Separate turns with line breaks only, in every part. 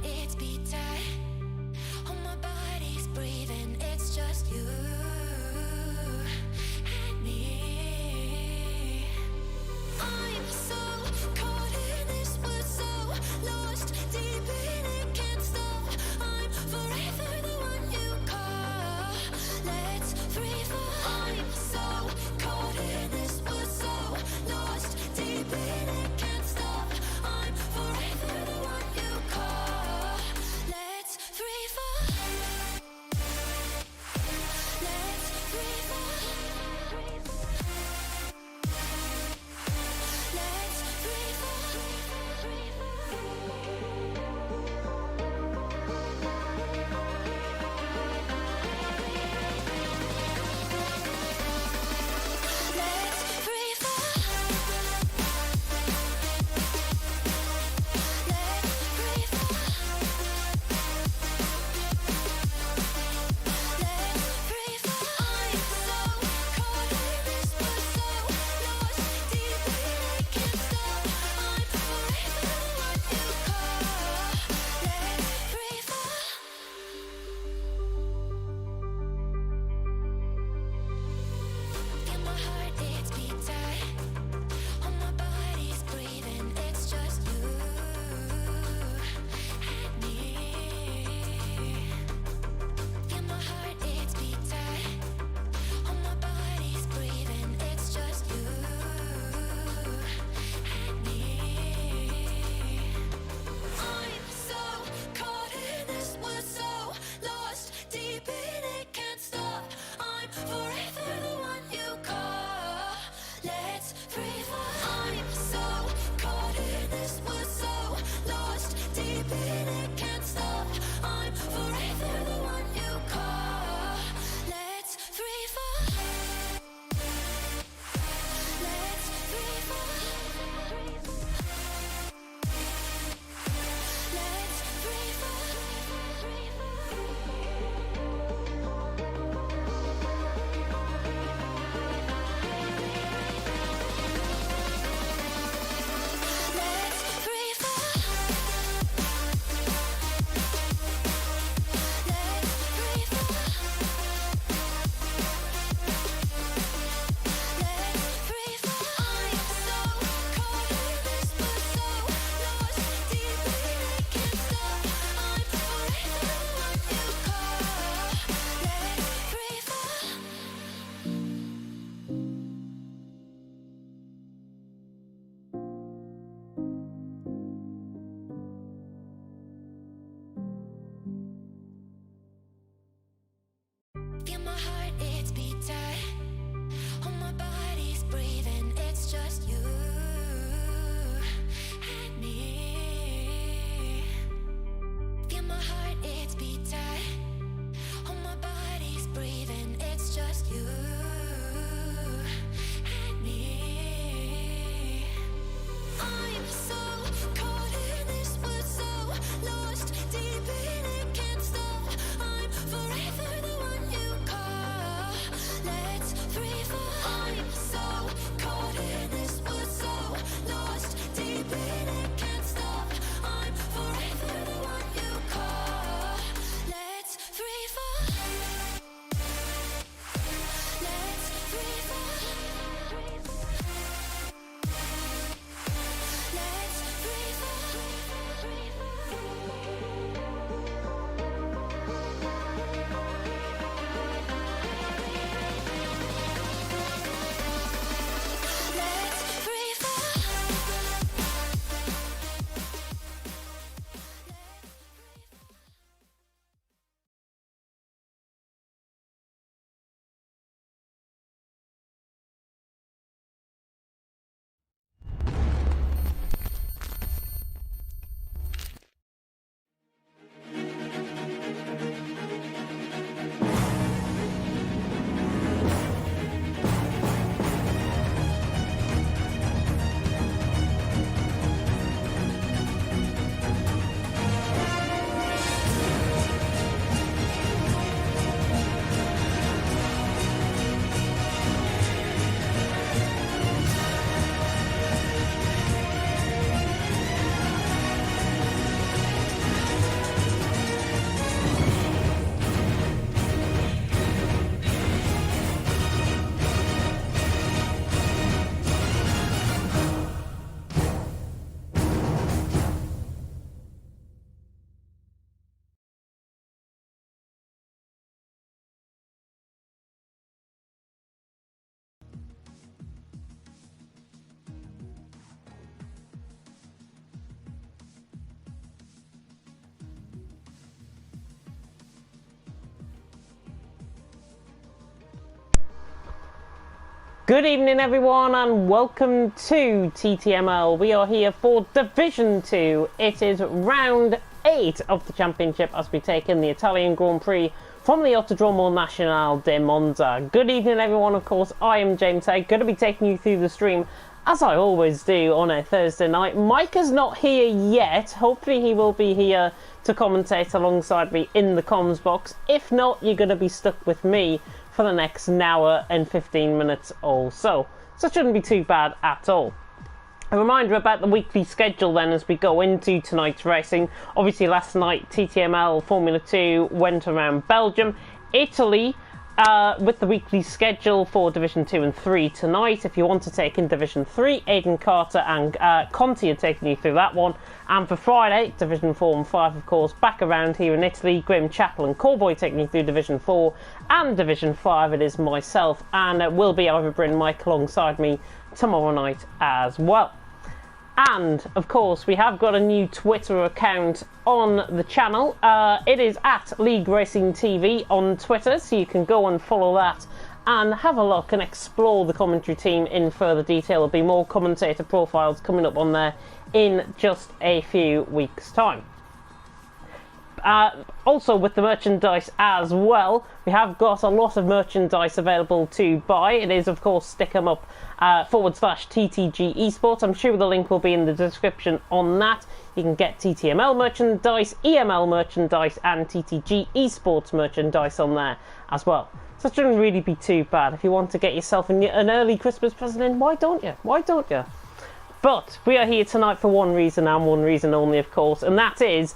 it's beaten. Oh, my body's breathing, it's just you and me. I'm so caught in this, we're so lost deep in it, can't stop. I'm forever the one you call. Let's free fall. I'm so caught in this, we're so lost deep in it, can't stop. I'm forever the one you call. Let's free fall.
Good evening everyone and welcome to TTML. We are here for Division 2. It is round 8 of the championship as we take in the Italian Grand Prix from the Autodromo Nazionale di Monza. Good evening everyone, of course, I am James Hay, going to be taking you through the stream as I always do on a Thursday night. Mike is not here yet, hopefully he will be here to commentate alongside me in the comms box. If not, you're going to be stuck with me for the next hour and 15 minutes or so. So it shouldn't be too bad at all. A reminder about the weekly schedule then as we go into tonight's racing. Obviously last night TTML Formula 2 went around Belgium, Italy, with the weekly schedule for Division 2 and 3 tonight. If you want to take in Division 3, Aidan Carter and Conti are taking you through that one. And for Friday, Division 4 and 5, of course, back around here in Italy, Graham Chappell and Cowboy taking you through Division 4. And Division 5, it is myself, and it will be Ivor Bryn Mike alongside me tomorrow night as well. And, of course, we have got a new Twitter account on the channel. It is at League Racing TV on Twitter, so you can go and follow that and have a look and explore the commentary team in further detail. There'll be more commentator profiles coming up on there in just a few weeks' time. Also with the merchandise as well, we have got a lot of merchandise available to buy. It is of course stick 'em up /TTG Esports. I'm sure the link will be in the description on that. You can get TTML merchandise, EML merchandise and TTG Esports merchandise on there as well. So it shouldn't really be too bad. If you want to get yourself an early Christmas present in, why don't you? Why don't you? But we are here tonight for one reason and one reason only, of course, and that is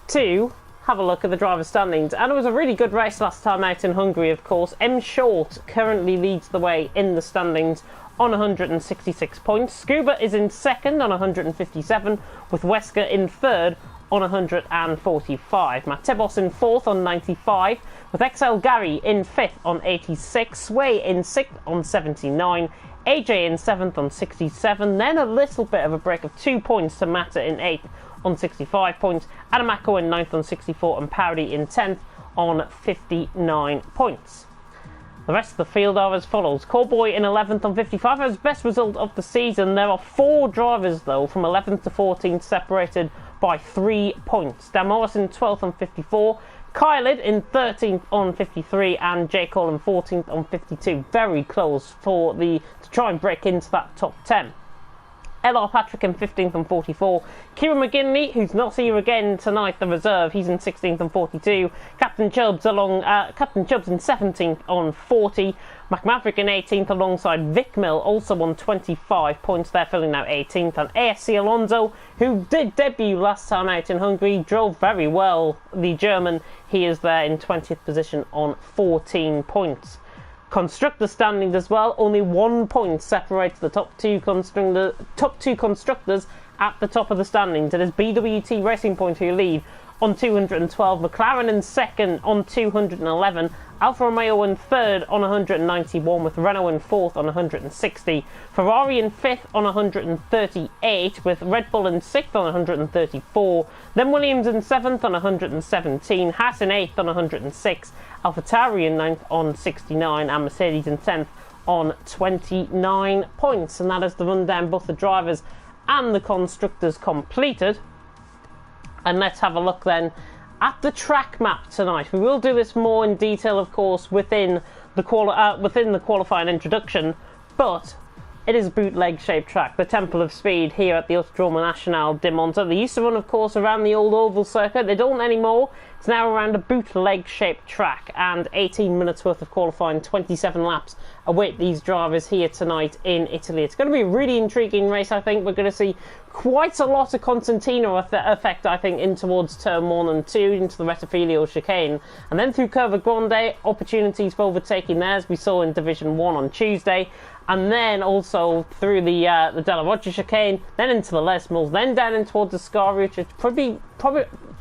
to have a look at the driver's standings. And it was a really good race last time out in Hungary, of course. M Short currently leads the way in the standings on 166 points. Scuba is in second on 157, with Wesker in third on 145. Matebos in fourth on 95, with XL Gary in fifth on 86, Sway in sixth on 79, AJ in seventh on 67, then a little bit of a break of 2 points to Mata in eighth on 65 points, Adamako in 9th on 64 and Powdy in 10th on 59 points. The rest of the field are as follows. Cowboy in 11th on 55, his best result of the season. There are 4 drivers though from 11th to 14th separated by 3 points. Dan Morris in 12th on 54, Kylid in 13th on 53 and J. Cole in 14th on 52. Very close for to try and break into that top 10. LR Patrick in 15th on 44. Kieran McGinley, who's not here again tonight, the reserve, he's in 16th on 42. Captain Chubbs in 17th on 40. McMaverick in 18th alongside Vic Mill, also on 25 points. They're filling out 18th. And ASC Alonso, who did debut last time out in Hungary, drove very well. The German, he is there in 20th position on 14 points. Constructor standings as well, only 1 point separates the top two constructors at the top of the standings. It is BWT Racing Point who lead on 212, McLaren in second on 211, Alfa Romeo in third on 191, with Renault in fourth on 160, Ferrari in fifth on 138, with Red Bull in sixth on 134, then Williams in seventh on 117, Haas in eighth on 106, AlphaTauri in ninth on 69, and Mercedes in 10th on 29 points. And that is the rundown, both the drivers and the constructors completed. And let's have a look then at the track map tonight. We will do this more in detail, of course, within the qualifying introduction, but it is a bootleg-shaped track, the Temple of Speed here at the Autodromo Nazionale di Monza. They used to run, of course, around the old oval circuit. They don't anymore. It's now around a bootleg-shaped track, and 18 minutes worth of qualifying, 27 laps await these drivers here tonight in Italy. It's going to be a really intriguing race, I think. We're going to see quite a lot of Constantino effect, I think, in towards turn 1 and 2, into the Rettifilio chicane. And then through Curva Grande, opportunities for overtaking there, as we saw in Division 1 on Tuesday. And then also through the Della Roggia chicane, then into the Les Mills, then down in towards the Scaria,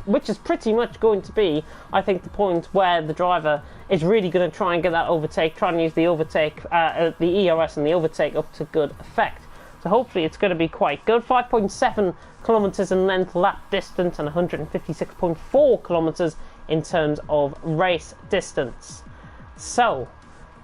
which is pretty much going to be, I think, the point where the driver is really going to try and get that overtake, try and use the overtake, the ERS and the overtake up to good effect. So hopefully it's going to be quite good. 5.7 kilometres in length lap distance and 156.4 kilometres in terms of race distance. So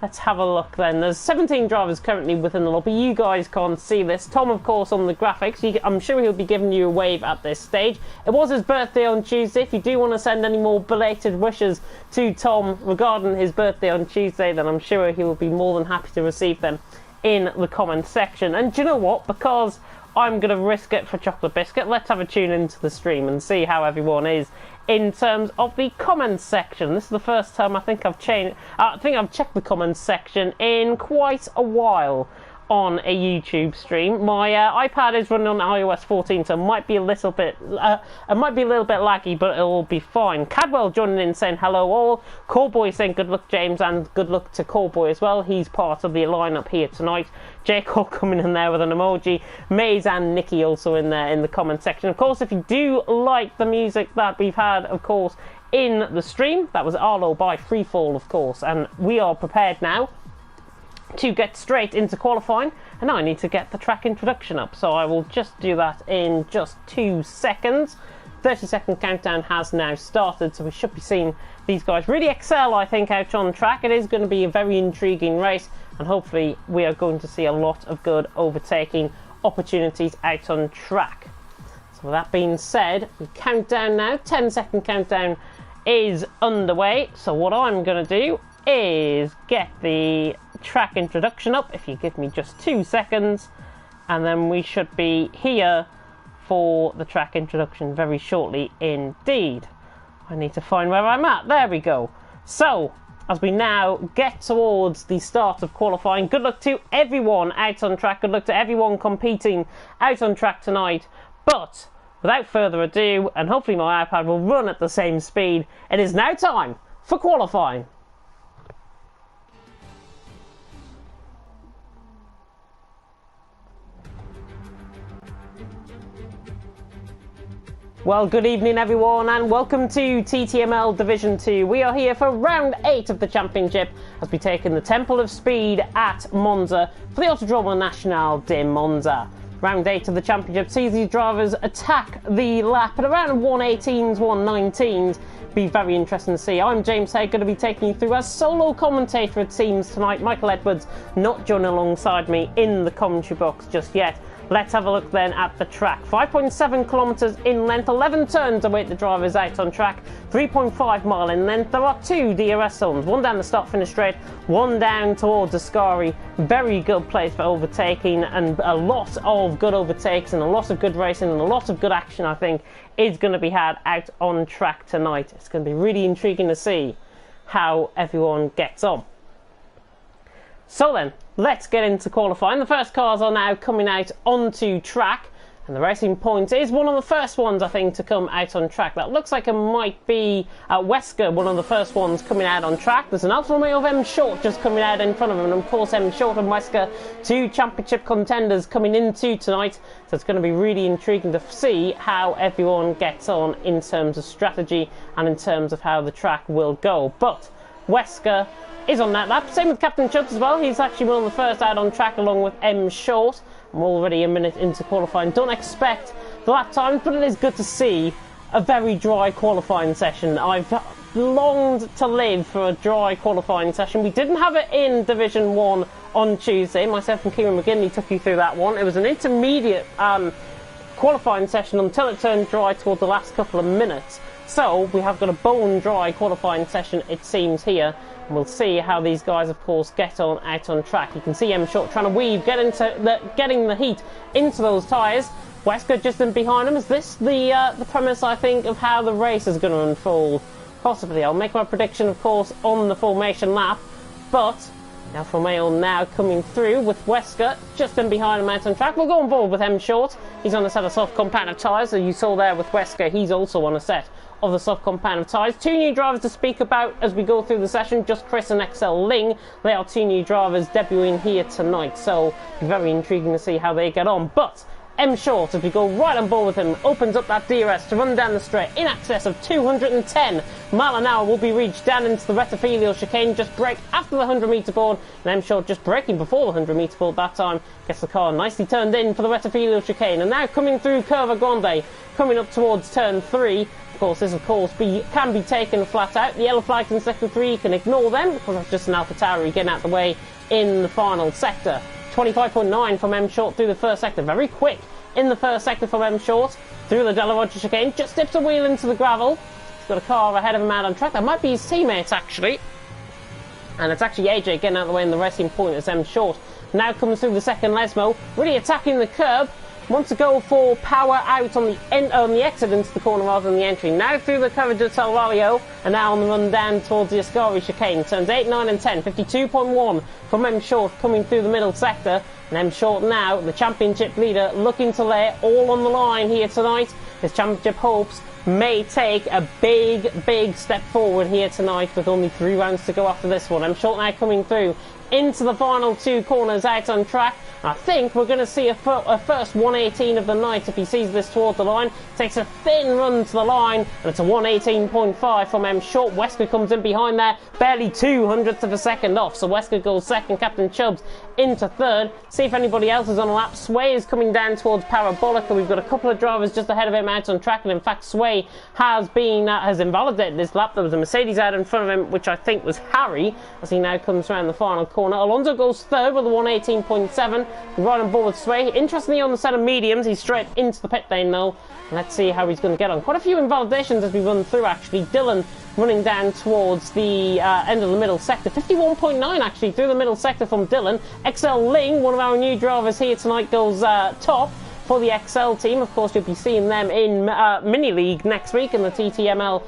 let's have a look then. There's 17 drivers currently within the lobby. You guys can't see this. Tom, of course, on the graphics. I'm sure he'll be giving you a wave at this stage. It was his birthday on Tuesday. If you do want to send any more belated wishes to Tom regarding his birthday on Tuesday, then I'm sure he will be more than happy to receive them in the comment section. And do you know what? Because I'm going to risk it for Chocolate Biscuit, let's have a tune into the stream and see how everyone is in terms of the comments section. This is the first time I think I've checked the comments section in quite a while on a YouTube stream. My iPad is running on iOS 14, so it might be a little bit laggy, but it'll be fine. Cadwell joining in saying hello all. Callboy saying good luck James, and good luck to Callboy as well. He's part of the lineup here tonight. J. Cole coming in there with an emoji. Maze and Nikki also in there in the comment section. Of course, if you do like the music that we've had, of course, in the stream, that was Arlo by Freefall, of course, and we are prepared now to get straight into qualifying, and now I need to get the track introduction up, so I will just do that in just 2 seconds. 30-second countdown has now started, so we should be seeing these guys really excel, I think, out on track. It is going to be a very intriguing race, and hopefully we are going to see a lot of good overtaking opportunities out on track. So with that being said, we count down now. 10-second countdown is underway, so what I'm going to do is get the track introduction up, if you give me just 2 seconds, and then we should be here for the track introduction very shortly indeed. I need to find where I'm at. There we go. So as we now get towards the start of qualifying, good luck to everyone out on track, good luck to everyone competing out on track tonight. But without further ado, and hopefully my iPad will run at the same speed, it is now time for qualifying. Well, good evening everyone, and welcome to TTML Division 2. We are here for round 8 of the championship as we take in the Temple of Speed at Monza for the Autodromo Nacional de Monza. Round 8 of the championship sees these drivers attack the lap at around 118s, 119s. Be very interesting to see. I'm James Hay, going to be taking you through as solo commentator it seems tonight. Michael Edwards not joining alongside me in the commentary box just yet. Let's have a look then at the track. 5.7 kilometres in length, 11 turns await the drivers out on track, 3.5 mile in length. There are 2 DRS zones, one down the start-finish straight, one down towards Ascari. Very good place for overtaking, and a lot of good overtakes and a lot of good racing and a lot of good action, I think, is going to be had out on track tonight. It's going to be really intriguing to see how everyone gets on. So then, let's get into qualifying. The first cars are now coming out onto track, and the Racing Point is one of the first ones, I think, to come out on track. That looks like it might be Wesker, one of the first ones coming out on track. There's an Alfa Romeo of M Short just coming out in front of him, and of course M Short and Wesker, 2 championship contenders coming into tonight, so it's going to be really intriguing to see how everyone gets on in terms of strategy and in terms of how the track will go. But Wesker is on that lap. Same with Captain Chubbs as well. He's actually one of the first out on track along with M Short. I'm already a minute into qualifying. Don't expect the lap times, but it is good to see a very dry qualifying session. I've longed to live for a dry qualifying session. We didn't have it in Division 1 on Tuesday. Myself and Kieran McGinley took you through that one. It was an intermediate qualifying session until it turned dry towards the last couple of minutes. So we have got a bone dry qualifying session, it seems, here. We'll see how these guys, of course, get on out on track. You can see M Short trying to weave, getting the heat into those tyres. Wesker just in behind him. Is this the premise, I think, of how the race is going to unfold? Possibly. I'll make my prediction, of course, on the formation lap. But Alfa Romeo now coming through with Wesker just in behind him out on track. We'll go on board with M Short. He's on a set of soft compacted tyres, as you saw there with Wesker. He's also on a set of the soft compacted tyres. 2 new drivers to speak about as we go through the session, just Chris and XL Ling. They are 2 new drivers debuting here tonight, so very intriguing to see how they get on. But M Short, as we go right on board with him, opens up that DRS to run down the straight in excess of 210 mile an hour. Will be reached down into the retiphilial chicane, just brake after the 100 metre board, and M Short just braking before the 100 metre board that time. Gets the car nicely turned in for the retiphilial chicane, and now coming through Curva Grande, coming up towards turn 3. Of course, this can be taken flat out. The yellow flags in sector 3, you can ignore them because that's just an AlphaTauri getting out the way in the final sector. 25.9 from M Short through the first sector, very quick in the first sector from M Short through the Della Roggia chicane, just dips a wheel into the gravel. He's got a car ahead of him out on track. That might be his teammate actually, and it's actually AJ getting out of the way in the racing point as M Short now comes through the second Lesmo, really attacking the curb. Wants to go for power out on the exit into the corner rather than the entry. Now through the coverage of Salvario, and now on the run down towards the Ascari chicane. Turns 8, 9 and 10, 52.1 from M Short coming through the middle sector. And M Short now, the championship leader, looking to lay it all on the line here tonight. His championship hopes may take a big step forward here tonight with only 3 rounds to go after this one. M Short now coming through into the final 2 corners out on track. I think we're going to see a first 118 of the night if he sees this towards the line. Takes a thin run to the line, and it's a 118.5 from M Short. Wesker comes in behind there, barely 200ths of a second off. So Wesker goes second, Captain Chubbs into third. See if anybody else is on a lap. Sway is coming down towards Parabolica. We've got a couple of drivers just ahead of him out on track, and in fact Sway has invalidated this lap. There was a Mercedes out in front of him, which I think was Harry, as he now comes around the final corner. Alonso goes third with a 118.7. Right on board with Sway. Interestingly, on the set of mediums, he's straight into the pit lane now. Let's see how he's going to get on. Quite a few invalidations as we run through, actually. Dylan running down towards the end of the middle sector. 51.9 actually through the middle sector from Dylan. XL Ling, one of our new drivers here tonight, goes top for the XL team. Of course, you'll be seeing them in Mini League next week in the TTML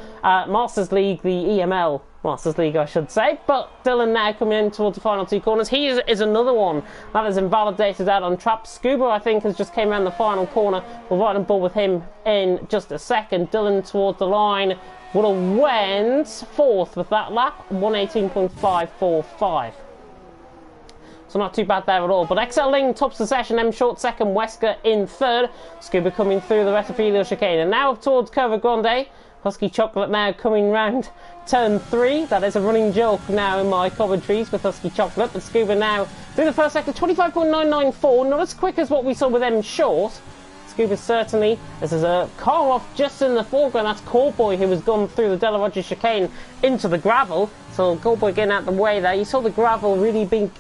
Masters League, the EML Masters League, I should say. But Dylan now coming in towards the final 2 corners. He is another one that is invalidated out on trap. Scuba, I think, has just came around the final corner. We'll ride on board with him in just a second. Dylan towards the line would have went 4th with that lap, 118.545. So not too bad there at all. But XL Ling tops the session, M Short second, Wesker in third. Scuba coming through the retiphilial chicane. And now towards Curva Grande. Husky Chocolate now coming round turn 3. That is a running joke now in my commentaries with Husky Chocolate. But Scuba now through the first sector, 25.994. Not as quick as what we saw with M Short. Scuba certainly. This is a car off just in the foreground. That's Callboy, who has gone through the Della Roggia chicane into the gravel. So Callboy getting out the way there. You saw the gravel really being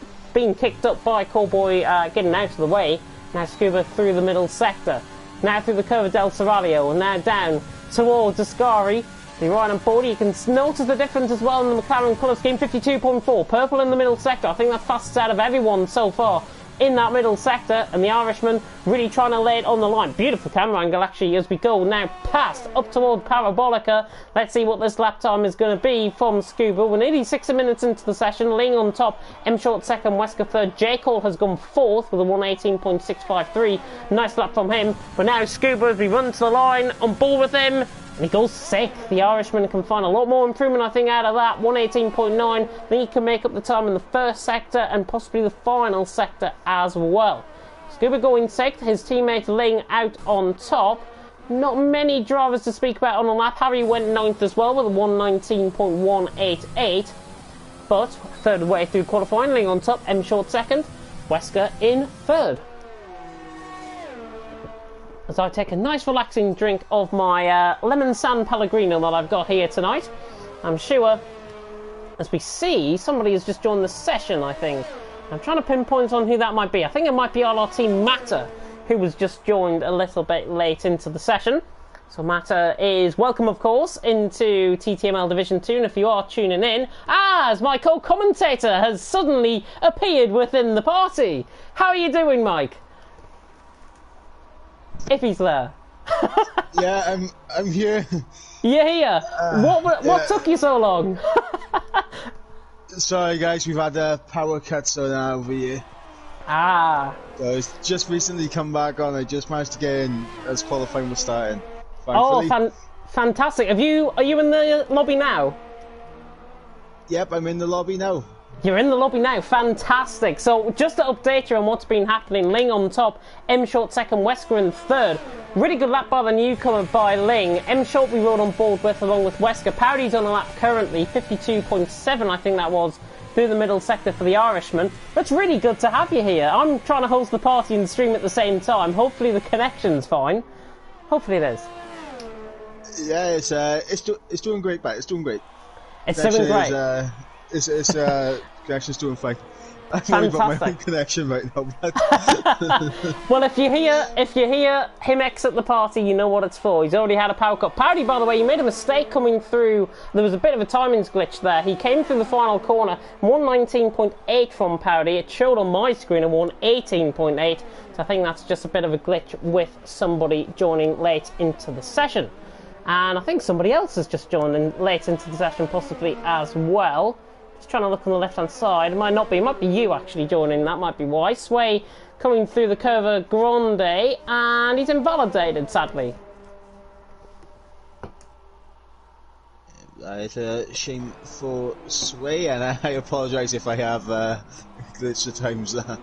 kicked up by Callboy getting out of the way. Now Scuba through the middle sector. Now through the Curva del Serralio, and now down towards Ascari. The right on board, you can notice the difference as well in the McLaren colour scheme. 52.4, purple in the middle sector. I think that's fastest out of everyone so far in that middle sector, and the Irishman really trying to lay it on the line. Beautiful camera angle actually as we go now past up toward Parabolica. Let's see what this lap time is going to be from Scuba. We're nearly 60 minutes into the session. Ling on top, M Short second, Wesker third. J Cole has gone 4th with a 118.653. Nice lap from him. But now Scuba, as we run to the line, on board with him. And he goes 6th. The Irishman can find a lot more improvement, I think, out of that. 118.9. I think he can make up the time in the first sector and possibly the final sector as well. Scuba going 6th. His teammate Ling out on top. Not many drivers to speak about on the lap. Harry went 9th as well with a 119.188. But third way through qualifying, Ling on top. M Short second. Wesker in third. As I take a nice relaxing drink of my lemon San Pellegrino that I've got here tonight. I'm sure, as we see, somebody has just joined the session, I think. I'm trying to pinpoint on who that might be. I think it might be our team Matter, who was just joined a little bit late into the session. So Matter is welcome, of course, into TTML Division 2, and if you are tuning in, as my co-commentator has suddenly appeared within the party. How are you doing, Mike? If he's there.
Yeah, I'm here.
You're here. What took you so long?
Sorry guys, we've had a power cut so now over here.
Ah.
So it's just recently come back on. I just managed to get in as qualifying was starting. Thankfully.
Oh, fantastic. Are you in the lobby now?
Yep, I'm in the lobby now.
You're in the lobby now, fantastic. So just to update you on what's been happening, Ling on top, M Short second, Wesker in third. Really good lap by the newcomer by Ling. M Short we rode on board with along with Wesker. Powdy's on a lap currently, 52.7 I think that was, through the middle sector for the Irishman. That's really good to have you here. I'm trying to host the party and stream at the same time. Hopefully the connection's fine. Hopefully it is.
Yeah, it's doing great, but it's doing great.
It's doing great.
It's connection's doing fine. I've only got my own connection right now.
Well, if you hear him exit the party, you know what it's for. He's already had a power cut. Powdy, by the way, you made a mistake coming through. There was a bit of a timings glitch there. He came through the final corner, 119.8 from Powdy. It showed on my screen a 118.8. So I think that's just a bit of a glitch with somebody joining late into the session. And I think somebody else has just joined in late into the session possibly as well. Just trying to look on the left-hand side. It might not be. It might be you actually joining. That might be why. Sway coming through the Curva Grande, and he's invalidated, sadly.
It's a shame for Sway, and I apologise if I have glitched at times there.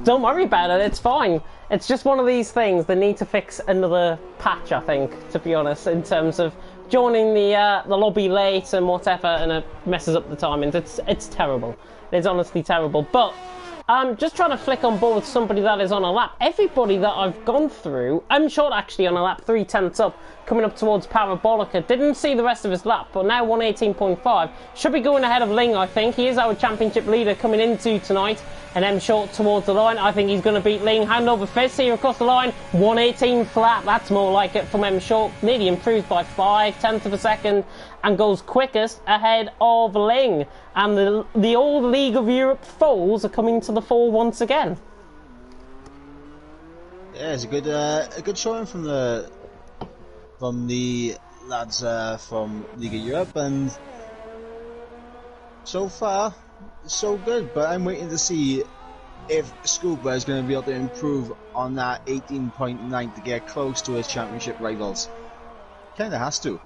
Don't worry about it. It's fine. It's just one of these things. They need to fix another patch, I think, to be honest, in terms of joining the lobby late and whatever, and it messes up the timings. It's terrible. It's honestly terrible. But I'm just trying to flick on board with somebody that is on a lap. Everybody that I've gone through, I'm short actually on a lap, 3/10 up, coming up towards Parabolica. Didn't see the rest of his lap, but now 118.5. Should be going ahead of Ling, I think. He is our championship leader coming into tonight. And M Short towards the line. I think he's going to beat Ling. Hand over fist here across the line. 118 flat. That's more like it from M Short. Nearly improved by 0.5 of a second and goes quickest ahead of Ling. And the old League of Europe foes are coming to the fore once again.
Yeah, it's a good showing from the lads from League of Europe, and so far so good, but I'm waiting to see if Scuba is going to be able to improve on that 18.9 to get close to his championship rivals. Kinda has to.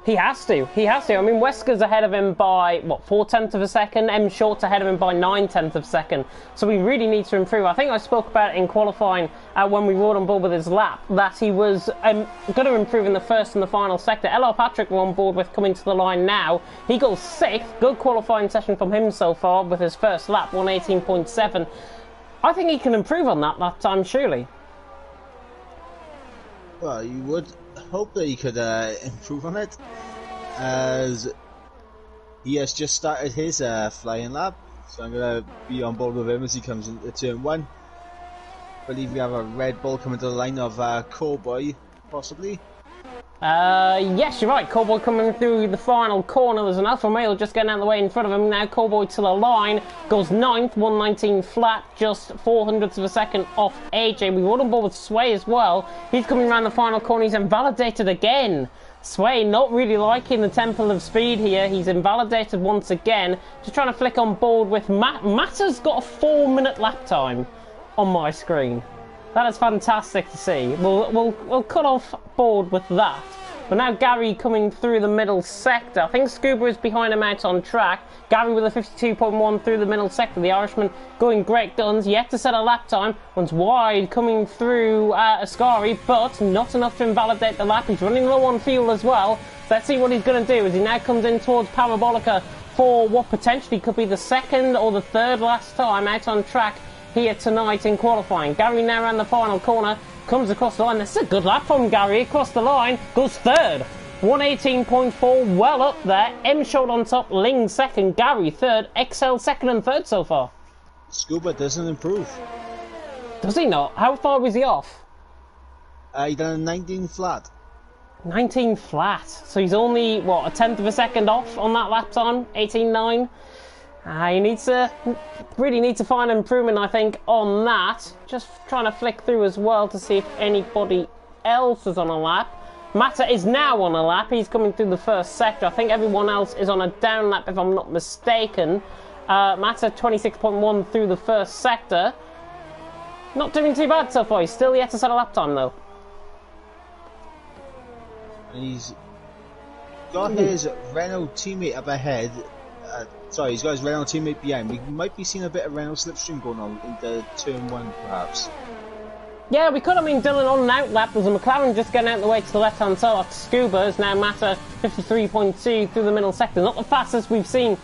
He has to. I mean, Wesker's ahead of him by, what, 0.4 of a second? M Short's ahead of him by 0.9 of a second. So we really need to improve. I think I spoke about it in qualifying when we rode on board with his lap, that he was going to improve in the first and the final sector. LR Patrick we're on board with coming to the line now. He goes 6th. Good qualifying session from him so far with his first lap, 118.7. I think he can improve on that time, surely.
Well, you would hope that he could improve on it, as he has just started his flying lap, so I'm going to be on board with him as he comes into turn 1. I believe we have a Red Bull coming to the line of Cowboy, possibly.
Yes, you're right. Cowboy coming through the final corner. There's an Alpha Male just getting out of the way in front of him. Now Cowboy to the line. Goes 9th, 119 flat, just 0.04 of a second off AJ. We rode on board with Sway as well. He's coming around the final corner. He's invalidated again. Sway not really liking the Temple of Speed here. He's invalidated once again. Just trying to flick on board with Matt. Matt has got a 4-minute lap time on my screen. That is fantastic to see. We'll cut off board with that. But now Gary coming through the middle sector. I think Scuba is behind him out on track. Gary with a 52.1 through the middle sector. The Irishman going great guns. Yet to set a lap time. Runs wide coming through Ascari, but not enough to invalidate the lap. He's running low on fuel as well. So let's see what he's going to do as he now comes in towards Parabolica for what potentially could be the second or the third last time out on track here tonight in qualifying. Gary now around the final corner, comes across the line. This is a good lap from Gary, across the line, goes 3rd. 118.4, well up there. M Short on top, Ling 2nd, Gary 3rd, XL 2nd and 3rd so far.
Scuba doesn't improve.
Does he not? How far was he off?
He done a 19 flat.
19 flat. So he's only, what, 1/10 of a second off on that lap time? 18.9. He really needs to find improvement, I think, on that. Just trying to flick through as well to see if anybody else is on a lap. Mata is now on a lap. He's coming through the first sector. I think everyone else is on a down lap, if I'm not mistaken. Mata 26.1 through the first sector. Not doing too bad so far. He's still yet to set a lap time, though.
And he's got his Renault teammate up ahead. sorry, he's got his Renault teammate behind. We might be seeing a bit of Renault slipstream going on into turn 1, perhaps.
Yeah, we could have been Dylan on an outlap. There's a McLaren just getting out the way to the left-hand side after Scuba is now Mata 53.2 through the middle sector. Not the fastest we've seen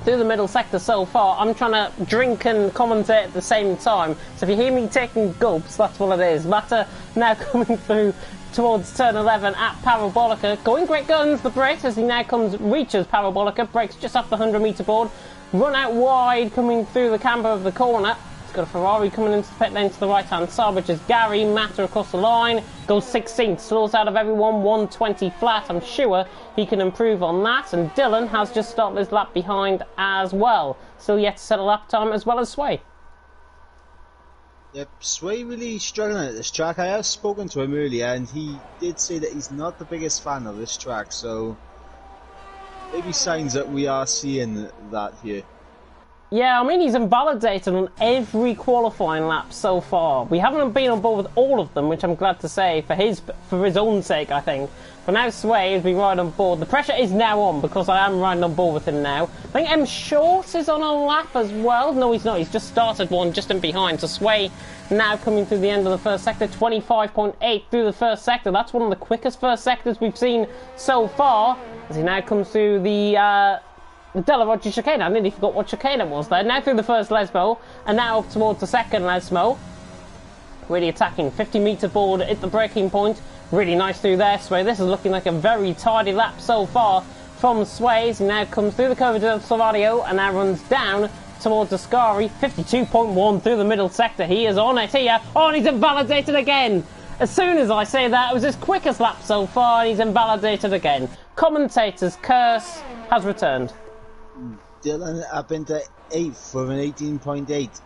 through the middle sector so far. I'm trying to drink and commentate at the same time. So if you hear me taking gulps, that's what it is. Mata now coming through towards turn 11 at Parabolica. Going great guns, the brakes as he now reaches Parabolica. Brakes just off the 100-metre board. Run out wide coming through the camber of the corner. Got a Ferrari coming into the pit lane to the right hand side, which is Gary Mata across the line. Goes 16th, slows out of everyone, 120 flat. I'm sure he can improve on that. And Dylan has just started his lap behind as well. Still yet to set a lap time as well as Sway.
Yep, Sway really struggling at this track. I have spoken to him earlier and he did say that he's not the biggest fan of this track, so maybe signs that we are seeing that here.
Yeah, I mean, he's invalidated on every qualifying lap so far. We haven't been on board with all of them, which I'm glad to say, for his own sake, I think. But now Sway has been riding on board. The pressure is now on, because I am riding on board with him now. I think M. Short is on a lap as well. No, he's not. He's just started one just in behind. So Sway now coming through the end of the first sector, 25.8 through the first sector. That's one of the quickest first sectors we've seen so far, as he now comes through the Della Roger chicane. I nearly forgot what chicane it was there. Now through the first Lesmo, and now up towards the second Lesmo. Really attacking. 50-metre board at the braking point. Really nice through there, Sway. This is looking like a very tidy lap so far from Sway. He now comes through the Curva del Salvario and now runs down towards Ascari. 52.1 through the middle sector. He is on it here. Oh, and he's invalidated again. As soon as I say that, it was his quickest lap so far, and he's invalidated again. Commentator's curse has returned.
Dylan up into 8th with an 18.8.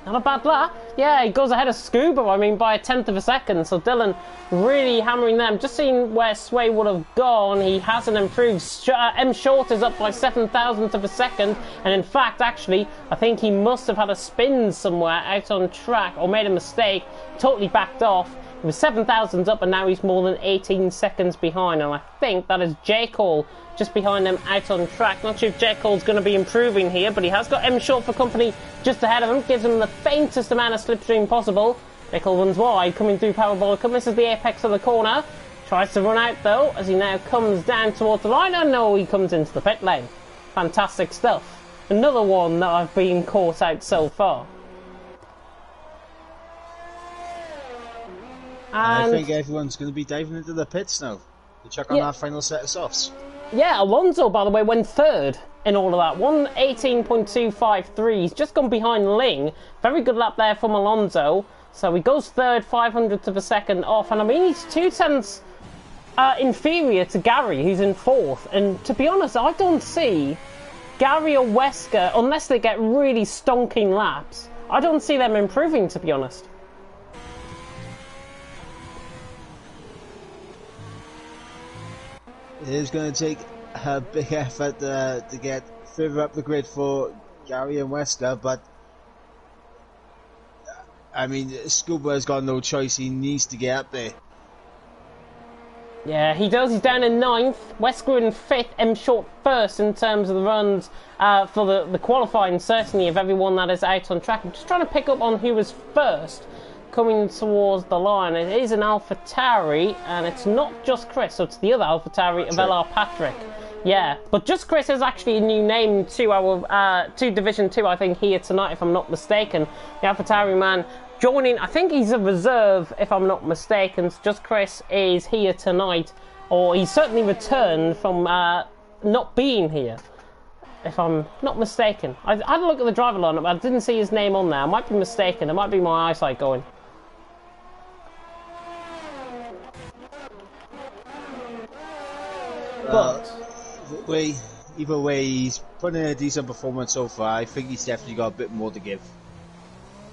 Not a bad lap. Yeah, he goes ahead of Scuba, I mean, by a 10th of a second. So Dylan really hammering them. Just seeing where Sway would have gone, he hasn't improved. M. Short is up by 7,000th of a second. And in fact, actually, I think he must have had a spin somewhere out on track or made a mistake, totally backed off. He was 7,000 up and now he's more than 18 seconds behind. And I think that is J. Cole just behind them out on track. Not sure if J. Cole's going to be improving here, but he has got M. Short for company just ahead of him. Gives him the faintest amount of slipstream possible. J. Cole runs wide, coming through Parabolica. Misses the apex of the corner. Tries to run out though, as he now comes down towards the line. Oh no, he comes into the pit lane. Fantastic stuff. Another one that I've been caught out so far.
And I think everyone's going to be diving into the pits now to check on that final set of softs.
Yeah, Alonso, by the way, went third in all of that. 1:18.253. He's just gone behind Ling. Very good lap there from Alonso. So he goes third, 500th of a second off. And I mean, he's 2/10 inferior to Gary, who's in fourth. And to be honest, I don't see Gary or Wesker, unless they get really stonking laps, I don't see them improving, to be honest.
It is going to take a big effort to get further up the grid for Gary and Wesker, but I mean, Scuba's got no choice. He needs to get up there.
Yeah, he does. He's down in 9th. Wesker in 5th. M. Short first in terms of the runs for the qualifying, certainly, of everyone that is out on track. I'm just trying to pick up on who was first coming towards the line. It is an AlphaTauri, and it's not just Chris, so it's the other AlphaTauri of LR Patrick. Yeah, but Just Chris is actually a new name to our to Division 2, I think, here tonight, if I'm not mistaken. The AlphaTauri man joining, I think he's a reserve, if I'm not mistaken. Just Chris is here tonight, or he's certainly returned from not being here, if I'm not mistaken. I had a look at the driver lineup, but I didn't see his name on there. I might be mistaken. It might be my eyesight going. But
either way, he's put in a decent performance so far. I think he's definitely got a bit more to give.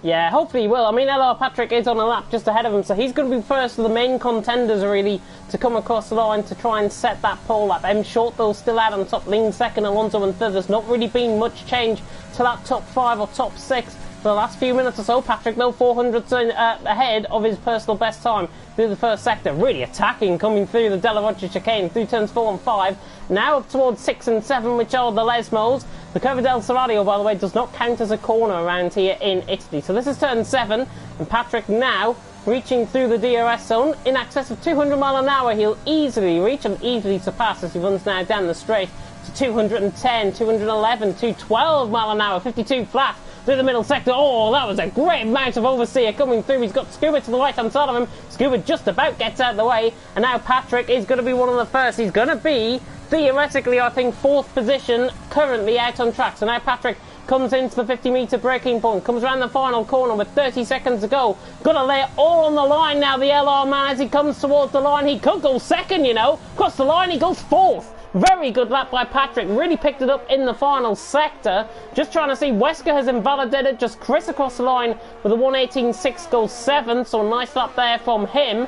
yeah, hopefully he will. I mean, LR Patrick is on a lap just ahead of him, so he's going to be first of the main contenders, really, to come across the line to try and set that pole lap. M. Short, though, still out on top. Ling second, Alonso in third. There's not really been much change to that top 5 or top 6. for the last few minutes or so. Patrick, though, 400 ahead of his personal best time through the first sector. Really attacking, coming through the Della Roccia chicane, through turns 4 and 5. Now up towards 6 and 7, which are the Lesmos. The Curva del Serraglio, by the way, does not count as a corner around here in Italy. So this is turn 7, and Patrick now reaching through the DRS zone in excess of 200 mile an hour. He'll easily reach and easily surpass as he runs now down the straight to 210, 211, 212 mile an hour, 52 flat through the middle sector. Oh, that was a great amount of oversteer coming through. He's got Scuba to the right hand side of him. Scuba just about gets out of the way, and now Patrick is going to be one of the first. He's going to be theoretically, I think, 4th position currently out on track. So now Patrick comes into the 50-metre braking point, comes around the final corner with 30 seconds to go. Got to lay it all on the line now, the LR man, as he comes towards the line. He could go second, you know. Across the line, he goes 4th. Very good lap by Patrick. Really picked it up in the final sector. Just trying to see. Wesker has invalidated. Just Chris across the line with a 1:18.6 goes 7th. So a nice lap there from him.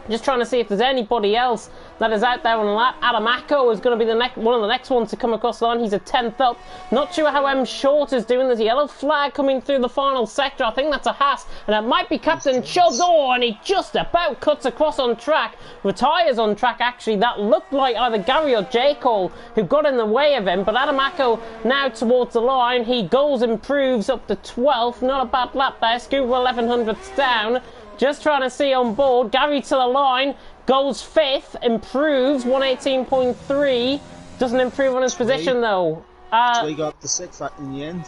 Just trying to see if there's anybody else that is out there on the lap. Adamaco is going to be one of the next ones to come across the line. He's a 10th up. Not sure how M Short is doing. There's a yellow flag coming through the final sector. I think that's a Haas, and it might be Captain Chubbs. Oh, and he just about cuts across on track. Retires on track, actually. That looked like either Gary or J. Cole who got in the way of him. But Adamaco now towards the line. He goes, improves up to 12th. Not a bad lap there. Scuba 1100ths down. Just trying to see on board. Gary to the line, goes 5th, improves 1:18.3. Doesn't improve on his position though.
So he got the 6th in the end.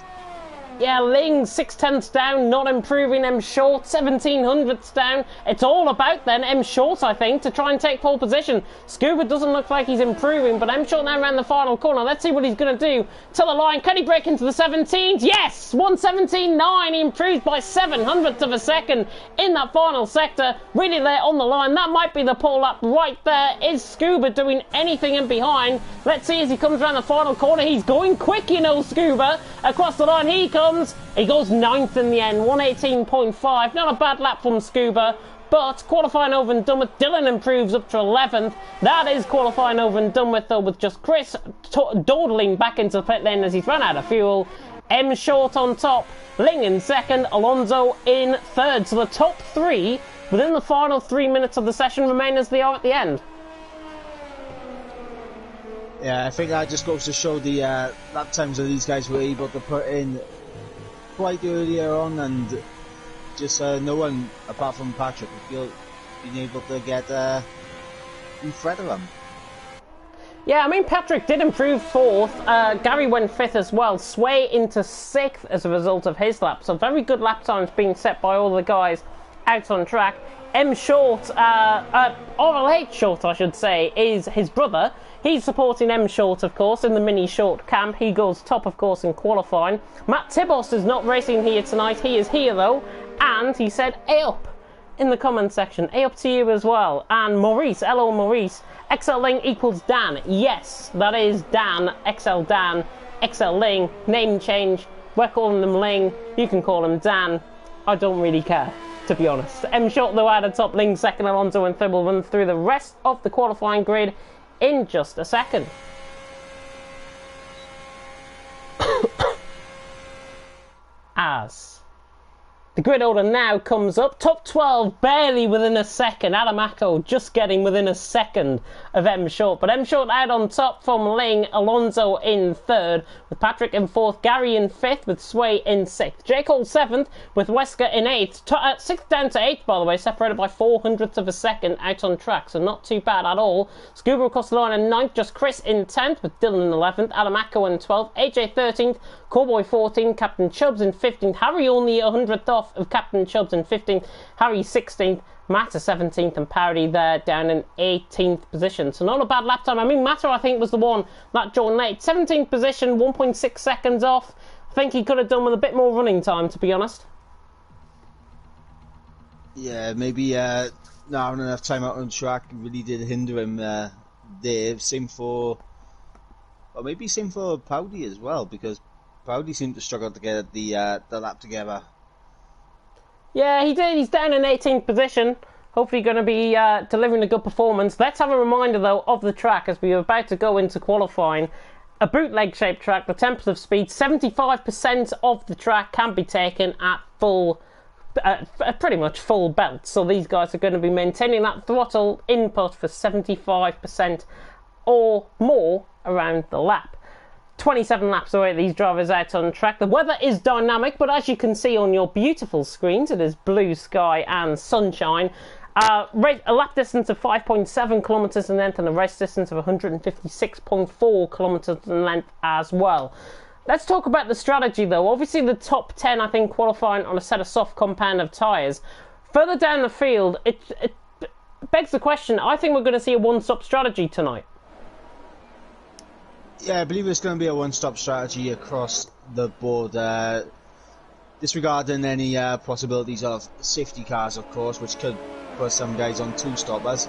Yeah, Ling 6/10ths down, not improving. M Short 1700ths down. It's all about then M Short, I think, to try and take pole position. Scuba doesn't look like he's improving, but M Short now around the final corner. Let's see what he's going to do. To the line, can he break into the 17s? Yes, 1:17.9. He improves by 700ths of a second in that final sector. Really there on the line. That might be the pole lap right there. Is Scuba doing anything in behind? Let's see as he comes around the final corner. He's going quick, you know, Scuba. Across the line he comes. He goes 9th in the end, 1:18.5. Not a bad lap from Scuba, but qualifying over and done with. Dylan improves up to 11th. That is qualifying over and done with, though, with just Chris dawdling back into the pit lane as he's run out of fuel. M Short on top, Ling in 2nd, Alonso in 3rd. So the top 3 within the final 3 minutes of the session remain as they are at the end.
Yeah, I think that just goes to show the lap times that these guys were able to put in quite earlier on, and just no one apart from Patrick being able to get in front of him.
Yeah, I mean, Patrick did improve 4th. Gary went 5th as well. Sway into 6th as a result of his lap. So very good lap times being set by all the guys out on track. M Short, RLH Short, I should say, is his brother. He's supporting M Short, of course, in the mini short camp. He goes top, of course, in qualifying. Matt Tibos is not racing here tonight. He is here, though, and he said, "A up," in the comment section. A up to you as well. And Maurice, hello Maurice. XL Ling equals Dan. Yes, that is Dan. XL Dan. XL Ling. Name change. We're calling them Ling. You can call him Dan. I don't really care, to be honest. M Short, though, out of top. Ling second. Alonso and third will run through the rest of the qualifying grid in just a second. As the grid order now comes up, top 12 barely within a second. Adamaco just getting within a second of M Short, but M Short out on top from Ling. Alonso in 3rd, with Patrick in 4th, Gary in 5th, with Sway in 6th, J. Cole 7th, with Wesker in 8th, 6th down to 8th, by the way, separated by 400ths of a second out on track, so not too bad at all. Scuba across the line in 9th, just Chris in 10th, with Dylan in 11th, Adamaco in 12th, AJ 13th, Cowboy 14th, Captain Chubbs in 15th, Harry only 100th off of Captain Chubbs in 15th, Harry 16th, Matter 17th, and Parody there down in 18th position. So not a bad lap time. I mean, Matter, I think, was the one that joined late. 17th position, 1.6 seconds off. I think he could have done with a bit more running time, to be honest.
Yeah, maybe not having enough time out on track really did hinder him there. Same for Powdy as well, because Powdy seemed to struggle to get the lap together.
Yeah, he did. He's down in 18th position. Hopefully going to be delivering a good performance. Let's have a reminder, though, of the track as we are about to go into qualifying. a bootleg shaped track, the template of speed, 75% of the track can be taken at full, pretty much full belt. So these guys are going to be maintaining that throttle input for 75% or more around the lap. 27 laps away, these drivers out on track. The weather is dynamic, but as you can see on your beautiful screens, it is blue sky and sunshine. A lap distance of 5.7 kilometres in length and a race distance of 156.4 kilometres in length as well. Let's talk about the strategy though. Obviously the top 10, I think, qualifying on a set of soft compound of tyres. Further down the field, it begs the question. I think we're going to see a one-stop strategy tonight.
Yeah, I believe it's going to be a one-stop strategy across the board, disregarding any possibilities of safety cars, of course, which could put some guys on two-stoppers.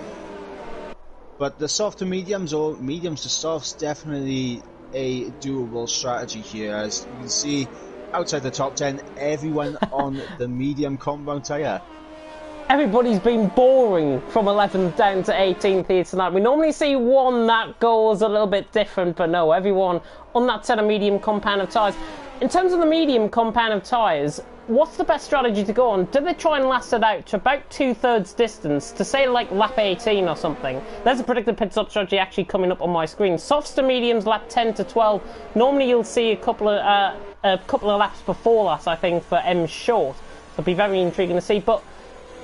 But the soft to mediums or mediums to softs, definitely a doable strategy here. As you can see, outside the top 10, everyone on the medium compound tyre.
Everybody's been boring from 11th down to 18th here tonight. We normally see one that goes a little bit different, but no, everyone on that set of medium compound of tyres. In terms of the medium compound of tyres, what's the best strategy to go on? Do they try and last it out to about 2/3 distance, to say like lap 18 or something? There's a predicted pit stop strategy actually coming up on my screen. Softs to mediums, lap 10 to 12. Normally you'll see a couple of laps before that, I think, for M short. It'll be very intriguing to see. But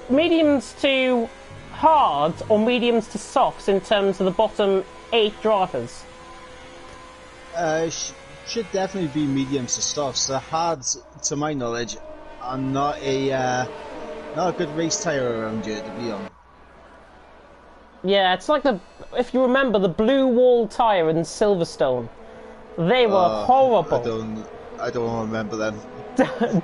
mediums to hards or mediums to softs in terms of the bottom 8 drivers?
Should definitely be mediums to softs. The hards, to my knowledge, are not a good race tyre around here to be on.
Yeah, it's like if you remember the blue wall tyre in Silverstone. They were horrible.
I don't remember them.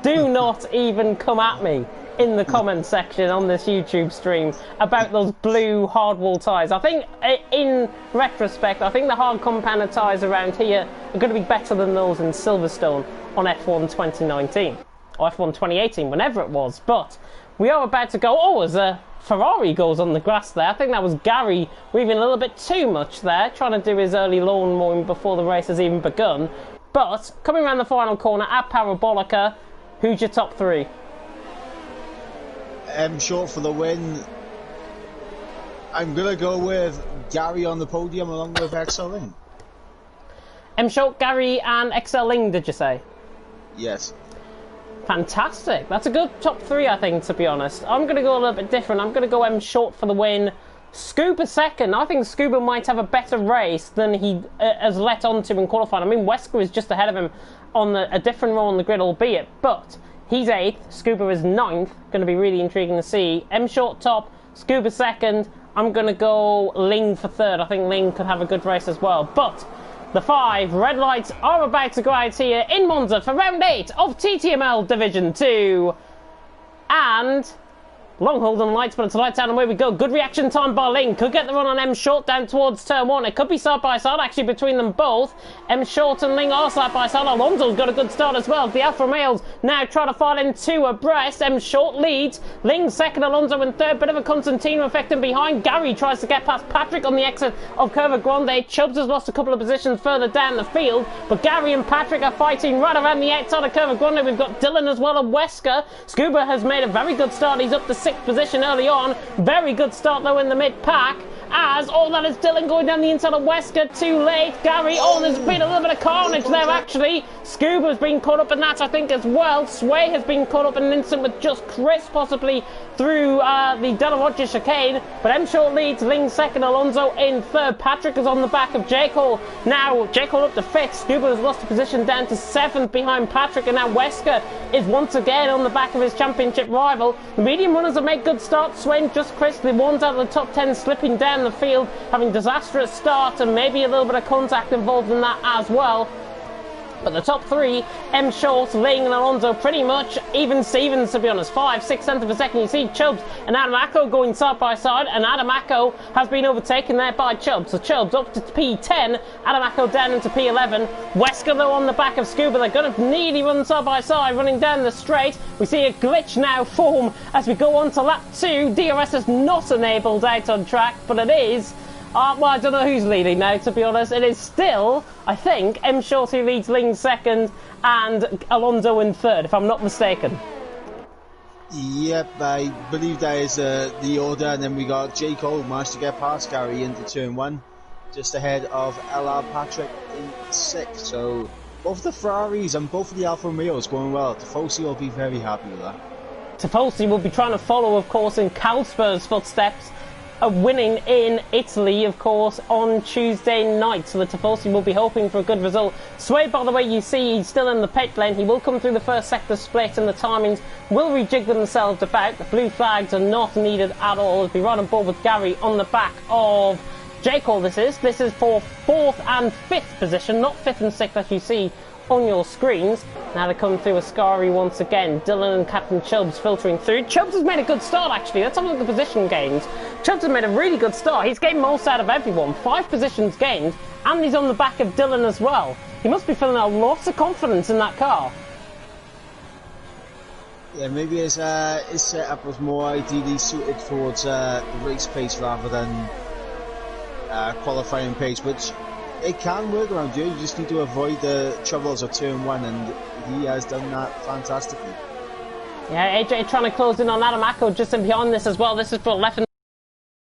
Do not even come at me in the comment section on this YouTube stream about those blue hardwall tyres. I think, in retrospect, I think the hard compound tyres around here are going to be better than those in Silverstone on F1 2019 or F1 2018, whenever it was. But we are about to go. As a Ferrari goes on the grass there. I think that was Gary weaving a little bit too much there, trying to do his early lawn mowing before the race has even begun. But coming around the final corner at Parabolica, who's your top 3?
M short for the win. I'm gonna go with Gary on the podium along with XL Ling.
M short, Gary and XL Ling, did you say?
Yes.
Fantastic. That's a good top 3, I think, to be honest. I'm gonna go a little bit different. I'm gonna go M short for the win. Scuba second. I think Scuba might have a better race than he has let on to in qualifying. I mean, Wesker is just ahead of him on a different role on the grid, albeit, but he's 8th, Scuba is 9th. Going to be really intriguing to see. M short top, Scuba second. I'm going to go Ling for 3rd. I think Ling could have a good race as well. But the 5 red lights are about to go out here in Monza for round 8 of TTML Division 2. And long hold on lights, but it's lights out and away we go. Good reaction time by Ling. Could get the run on M short down towards turn 1. It could be side by side actually between them both. M short and Ling are side by side. Alonso's got a good start as well. The Alfa Romeos now try to file in 2 abreast. M short leads. Ling second, Alonso in 3rd. Bit of a Constantino effect in behind. Gary tries to get past Patrick on the exit of Curva Grande. Chubbs has lost a couple of positions further down the field, but Gary and Patrick are fighting right around the outside of Curva Grande. We've got Dylan as well and Wesker. Scuba has made a very good start. He's up to 6th position early on. Very good start though in the mid-pack. As that is Dylan going down the inside of Wesker. Too late. Gary. There's been a little bit of carnage there actually. Scuba's been caught up in that, I think, as well. Sway has been caught up in an instant with just Chris possibly through the Della Roggia chicane. But M short leads. Ling second. Alonso in 3rd. Patrick is on the back of Jake Hall. Now Jake Hall up to 5th. Scuba has lost a position down to 7th behind Patrick. And now Wesker is once again on the back of his championship rival. The medium runners have made good starts. Swain, just Chris, the ones out of the top 10 slipping down the field, having disastrous start and maybe a little bit of contact involved in that as well. But the top 3, M short, Ling and Alonso, pretty much even Stevens, to be honest. 5, 6 tenths of a second. You see Chubbs and Adam Acko going side by side, and Adam Acko has been overtaken there by Chubbs. So Chubbs up to P10, Adam Acko down into P11. Wesker though on the back of Scuba. They're going to nearly run side by side, running down the straight. We see a glitch now form as we go on to lap 2. DRS is not enabled out on track, but it is Well, I don't know who's leading now, to be honest. It is still, I think, M. Shorty leads Ling second and Alonso in third, if I'm not mistaken.
Yep, I believe that is the order, and then we got J. Cole managed to get past Gary into turn 1, just ahead of LR Patrick in 6th. So both the Ferraris and both of the Alfa Romeos going well. Tifosi will be very happy with that.
Tifosi will be trying to follow, of course, in Carlsberg's footsteps, winning in Italy, of course, on Tuesday night. So the Tifosi will be hoping for a good result. Sway, by the way, you see he's still in the pit lane. He will come through the first sector split, and the timings will rejig themselves about. The blue flags are not needed at all. He'll be right on board with Gary on the back of J. Cole. This is for 4th and 5th position, not 5th and 6th as you see on your screens. Now they come through Ascari once again. Dylan and Captain Chubbs filtering through. Chubbs has made a good start, actually. Let's have a look at the position gains. Chubbs has made a really good start. He's gained most out of everyone. 5 positions gained, and he's on the back of Dylan as well. He must be feeling a lot of confidence in that car.
Yeah, maybe his setup was more ideally suited towards the race pace rather than qualifying pace, which it can work around you. You just need to avoid the troubles of turn 1, and he has done that fantastically.
Yeah, AJ trying to close in on Adam Acko just in behind this as well. This is for 11th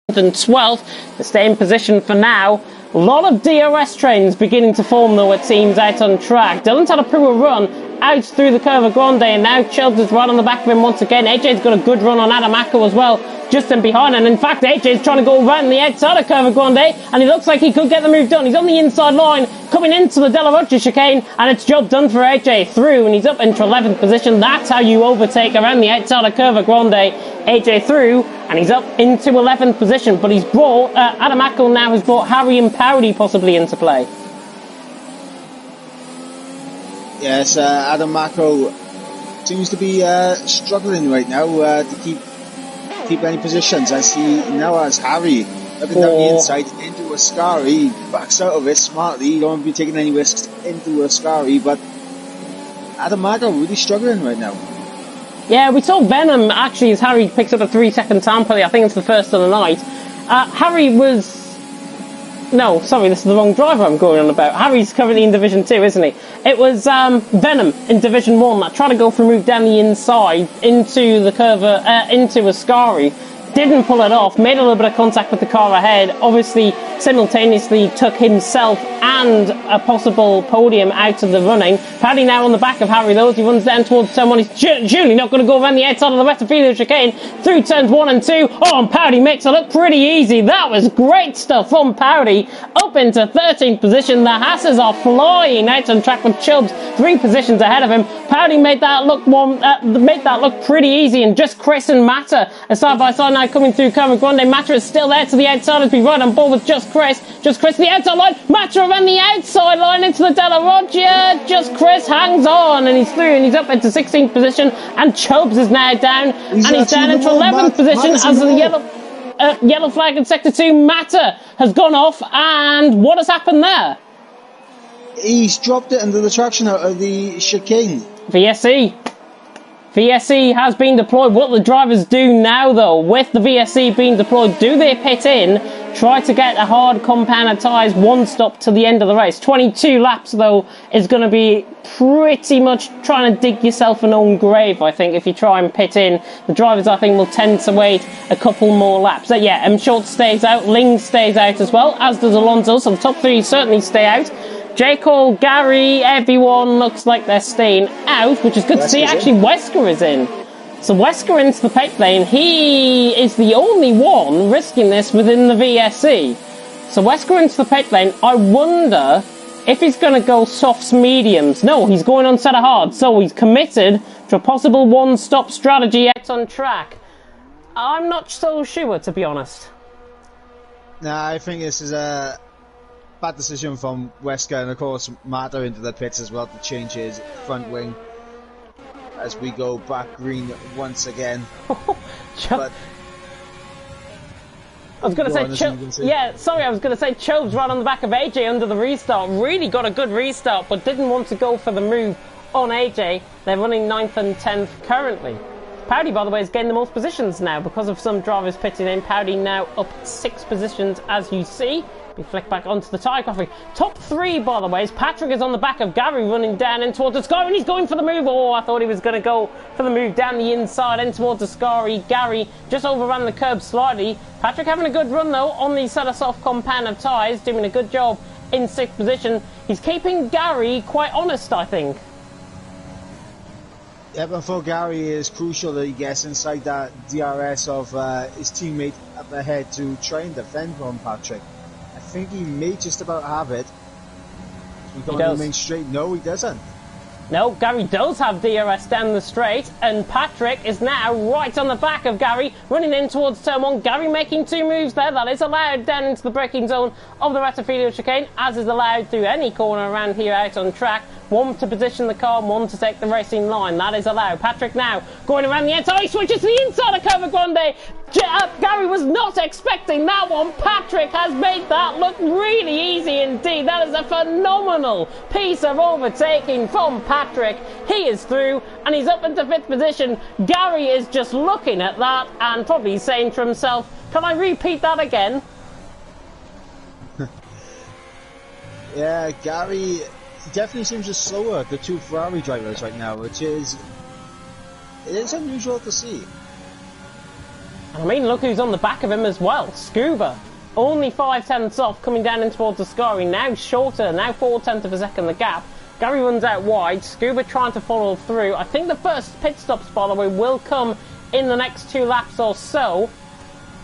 and 12th. They stay in position for now. A lot of DRS trains beginning to form, though, it seems, out on track. Dylan's had a poor run out through the Curva Grande, and now Chubbs is right on the back of him once again. AJ's got a good run on Adam Acko as well, just in behind, and in fact AJ's trying to go around the outside of Curva Grande, and he looks like he could get the move done. He's on the inside line, coming into the Della Rocca chicane, and it's job done for AJ through, and he's up into 11th position. That's how you overtake around the outside of Curva Grande. AJ through, and he's up into 11th position, but he's brought, Adam Acko now has brought Harry and Powdy possibly into play.
Yes, Adam Acko seems to be struggling right now to keep any positions, as he now has Harry looking down the inside into Ascari. He backs out of it smartly. You don't want to be taking any risks into Ascari, but Adam Acko really struggling right now.
Yeah, we saw Venom actually as Harry picks up a 3-second time penalty. I think it's the first of the night. Harry was... No, sorry, this is the wrong driver I'm going on about. Harry's currently in Division 2, isn't he? It was Venom in Division 1 that tried to go for a move down the inside into the curve, into Ascari. Didn't pull it off, made a little bit of contact with the car ahead, obviously simultaneously took himself and a possible podium out of the running. Paddy now on the back of Harry though, as he runs down towards turn 1. He's surely not going to go around the outside of the Westphalia chicane through turns 1 and 2. Oh, and Paddy makes it look pretty easy. That was great stuff from Paddy. Up into 13th position. The Hasses are flying out on track with Chubbs 3 positions ahead of him. Paddy made that look pretty easy, and just Chris and Matter are side by side now coming through Curva Grande. Matter is still there to the outside as we ride on board with Just Chris. Just Chris to the outside line. Matter around the outside line into the Della Rocca. Just Chris hangs on, and he's through, and he's up into 16th position. And Chubbs is now down, and he's down into 11th position as the yellow flag in Sector 2. Matter has gone off, and what has happened there?
He's dropped it into the traction out of the chicane.
VSE has been deployed. What the drivers do now, though, with the VSE being deployed, do they pit in, try to get a hard compound of tyres, one stop to the end of the race? 22 laps, though, is going to be pretty much trying to dig yourself an own grave, I think, if you try and pit in. The drivers, I think, will tend to wait a couple more laps. So, yeah, M. Short stays out, Ling stays out as well, as does Alonso, so the top 3 certainly stay out. J. Cole, Gary, everyone looks like they're staying out, which is good to see. Actually, Wesker is in. So Wesker into the pit lane. He is the only one risking this within the VSC. So Wesker into the pit lane. I wonder if he's going to go softs, mediums. No, he's going on set of hard. So he's committed to a possible one-stop strategy out on track. I'm not so sure, to be honest.
Nah, I think this is a bad decision from Wesker, and of course Matter into the pits as well to change his front wing as we go back green once again. But I was going to say, I was going to say Chubbs right on the back of AJ under the restart. Really got a good restart, but didn't want to go for the move on AJ. They're running 9th and 10th currently.
Powdy, by the way, is getting the most positions now because of some drivers pitting in. Powdy now up 6 positions, as you see. We flick back onto the tyre graphic. Top 3, by the way, is Patrick is on the back of Gary, running down in towards the Sky, and he's going for the move. Oh, I thought he was going to go for the move down the inside in towards the Sky. Gary just overran the curb slightly. Patrick having a good run, though, on the set of soft compound of tyres, doing a good job in 6th position. He's keeping Gary quite honest, I think.
Yeah, but for Gary, it is crucial that he gets inside that DRS of his teammate up ahead to try and defend from Patrick. I think he may just about have it. He does. Remain straight. No, he doesn't.
No, Gary does have DRS down the straight, and Patrick is now right on the back of Gary, running in towards turn 1. Gary making 2 moves there. That is allowed down into the braking zone of the Retterfield chicane, as is allowed through any corner around here out on track. 1 to position the car, 1 to take the racing line. That is allowed. Patrick now going around the outside. He switches to the inside of Curva Grande. Gary was not expecting that one. Patrick has made that look really easy indeed. That is a phenomenal piece of overtaking from Patrick. He is through and he's up into 5th position. Gary is just looking at that and probably saying to himself, can I repeat that again?
Yeah, Gary definitely seems to slower the 2 Ferrari drivers right now, which is unusual to see.
And I mean, look who's on the back of him as well. Scuba, only 5/10ths off, coming down in towards the Scary, now shorter, now 4/10 of a second the gap. Gary runs out wide, Scuba trying to follow through. I think the first pit stops, by the way, will come in the next 2 laps or so.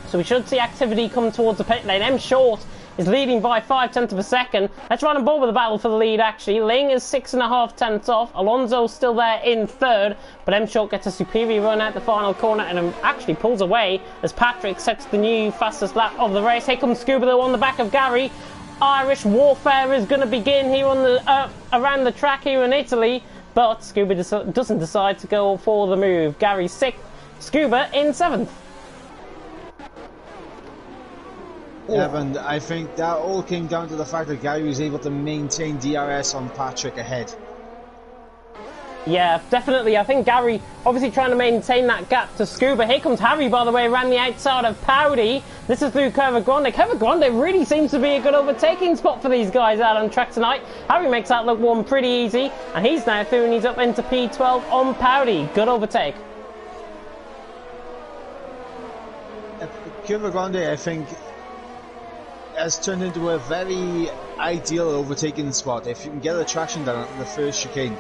So we should see activity come towards the pit lane. M Short is leading by 5/10 of a second. Let's run on board with the battle for the lead, actually. Ling is 6.5/10ths off. Alonso's still there in 3rd, but M Short gets a superior run out the final corner and actually pulls away as Patrick sets the new fastest lap of the race. Here comes Scuba, though, on the back of Gary. Irish warfare is going to begin here on the around the track here in Italy, but Scuba doesn't decide to go for the move. Gary 6th, Scuba in 7th.
Yeah, and I think that all came down to the fact that Gary was able to maintain DRS on Patrick ahead.
Yeah, definitely. I think Gary obviously trying to maintain that gap to Scuba. Here comes Harry, by the way, around the outside of Powdy. This is through Curva Grande. Curva Grande really seems to be a good overtaking spot for these guys out on track tonight. Harry makes that look one pretty easy, and he's now through and he's up into P12 on Powdy. Good overtake.
Curva Grande, I think, has turned into a very ideal overtaking spot if you can get the traction down at the first chicane.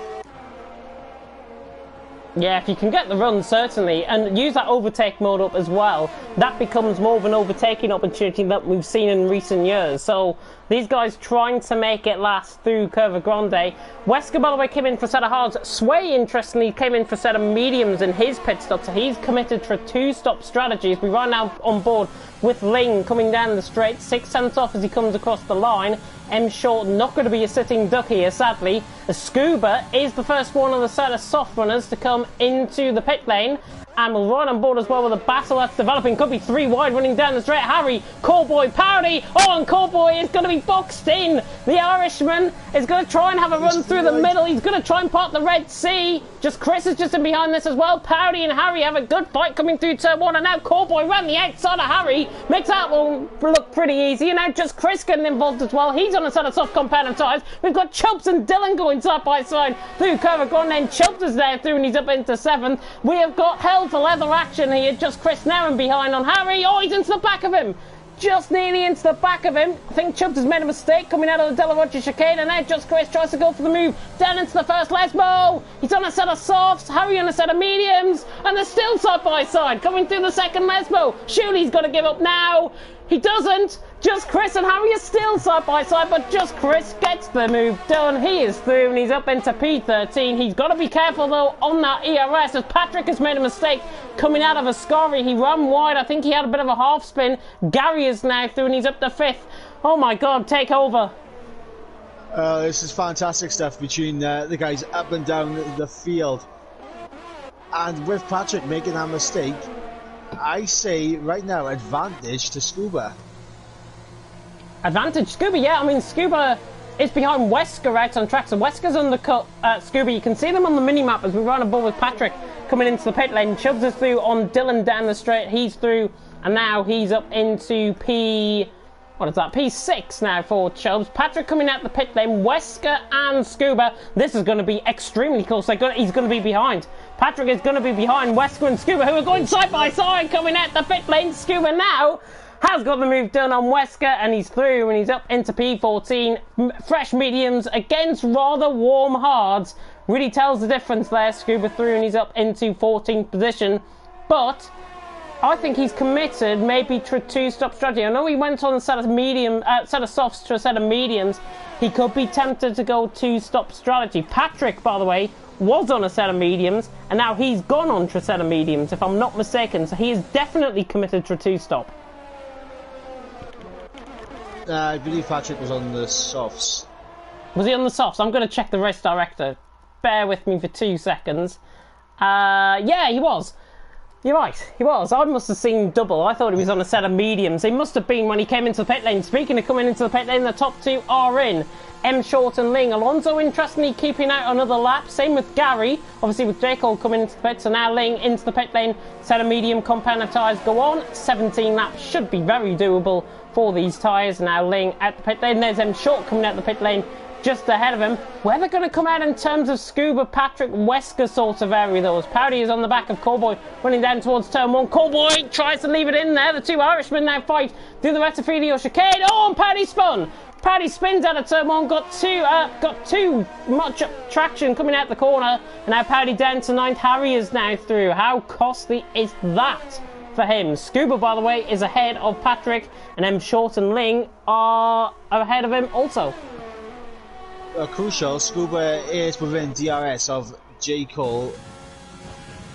Yeah, if you can get the run, certainly, and use that overtake mode up as well, that becomes more of an overtaking opportunity that we've seen in recent years. So these guys trying to make it last through Curva Grande. Wesker, by the way, came in for a set of hards. Sway, interestingly, came in for a set of mediums in his pit stop, so he's committed for a 2-stop strategy. As we right now on board with Ling coming down the straight, 6/10 off as he comes across the line. M Short not going to be a sitting duck here, sadly. The Scuba is the first one of the set of soft runners to come into the pit lane. And we'll ride on board as well with a battle that's developing. Could be 3 wide running down the straight. Harry, Callboy, Powdy. Oh, and Callboy is going to be boxed in. The Irishman is going to try and have a run through the middle. He's going to try and part the Red Sea. Just Chris is just in behind this as well. Powdy and Harry have a good fight coming through turn 1. And now Callboy around the outside of Harry. Makes that one look pretty easy. And now just Chris getting involved as well. He's on a set of soft compound of tyres. We've got Chubbs and Dylan going side by side through Curva Grande. And Chubbs is there through and he's up into 7th. We have got hell for leather action here. Just Chris now and behind on Harry. Oh, he's into the back of him. Just nearly into the back of him. I think Chubbs has made a mistake coming out of the Della Rocha chicane, and now Just Chris tries to go for the move down into the first Lesbo. He's on a set of softs, Harry on a set of mediums, and they're still side by side coming through the second Lesbo. Surely he's got to give up now. He doesn't. Just Chris and Harry are still side by side, but Just Chris gets the move done. He is through and he's up into P13. He's got to be careful though on that ERS as Patrick has made a mistake coming out of a Scary. He ran wide. I think he had a bit of a half spin. Gary is now through and he's up to 5th. Oh my God, take over.
This is fantastic stuff between the guys up and down the field. And with Patrick making that mistake, I say right now, advantage to Scuba.
Advantage Scuba, yeah. I mean, Scuba is behind Wesker out on track, so Wesker's undercut Scuba. You can see them on the mini-map as we run aboard with Patrick. coming into the pit lane. Chubbs is through on Dylan down the straight. He's through, and now he's up into P6 now for Chubbs. Patrick coming out the pit lane. Wesker and Scuba. This is going to be extremely close. He's going to be behind. Patrick is going to be behind Wesker and Scuba, who are going side by side coming out the pit lane. Scuba now has got the move done on Wesker, and he's through, and he's up into P14. Fresh mediums against rather warm hards. Really tells the difference there. Scuba through, and he's up into 14th position. But I think he's committed maybe to a two-stop strategy. I know he went on a set of softs to a set of mediums. He could be tempted to go two-stop strategy. Patrick, by the way, was on a set of mediums, and now he's gone on to a set of mediums, if I'm not mistaken. So he is definitely committed to a two-stop.
I believe Patrick was on the softs.
Was he on the softs? I'm going to check the race director. Bear with me for 2 seconds. Yeah, he was. You're right, he was. I must have seen double. I thought he was on a set of mediums. He must have been when he came into the pit lane. Speaking of coming into the pit lane, the top two are in. M. Short and Ling. Alonso, interestingly, keeping out another lap. Same with Gary. Obviously, with J. Cole coming into the pit. So now Ling into the pit lane. Set of medium compound tyres go on. 17 laps should be very doable for these tyres. Now Ling at the pit lane. There's M. Short coming out the pit lane just ahead of him. Where they're going to come out in terms of Scuba, Patrick, Wesker sort of area, though, as Powdy is on the back of Callboy, running down towards turn 1. Callboy tries to leave it in there. The two Irishmen now fight through the Retifidio chicane. Oh, and Powdy spun. Powdy spins out of turn 1, got too much traction coming out the corner, and now Powdy down to 9th. Harry is now through. How costly is that for him? Scuba, by the way, is ahead of Patrick, and M. Short and Ling are ahead of him also.
Crucial, Scuba is within DRS of J. Cole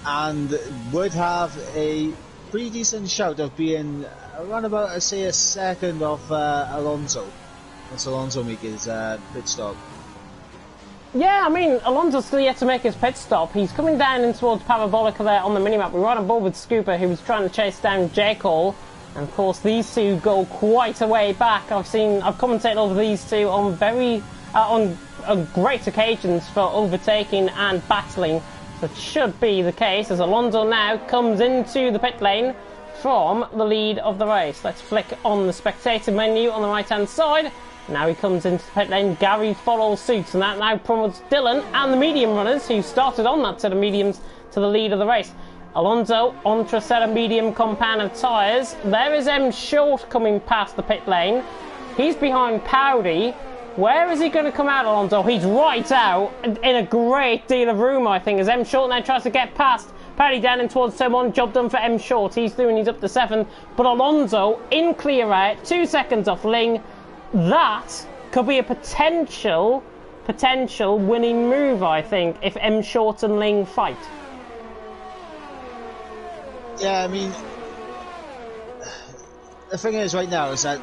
and would have a pretty decent shout of being around about, say, a second off Alonso once Alonso makes his pit stop.
Yeah, I mean, Alonso's still yet to make his pit stop. He's coming down in towards Parabolica there on the minimap. We're right on board with Scuba, who was trying to chase down J. Cole. And of course, these two go quite a way back. I've commentated over these two on on great occasions for overtaking and battling. So it should be the case as Alonso now comes into the pit lane from the lead of the race. Let's flick on the spectator menu on the right hand side. Now he comes into the pit lane. Gary follows suit, and that now promotes Dylan and the medium runners who started on that set of mediums to the lead of the race. Alonso onto a set of medium compound tyres. There is M. Short coming past the pit lane. He's behind Powdy. Where is he going to come out, Alonso? He's right out in a great deal of room, I think, as M. Short now tries to get past Powdy down in towards turn 1. Job done for M. Short. He's through and he's up to 7th. But Alonso in clear out, 2 seconds off Ling. That could be a potential winning move, I think, if M. Short and Ling fight.
Yeah, I mean, the thing is right now is that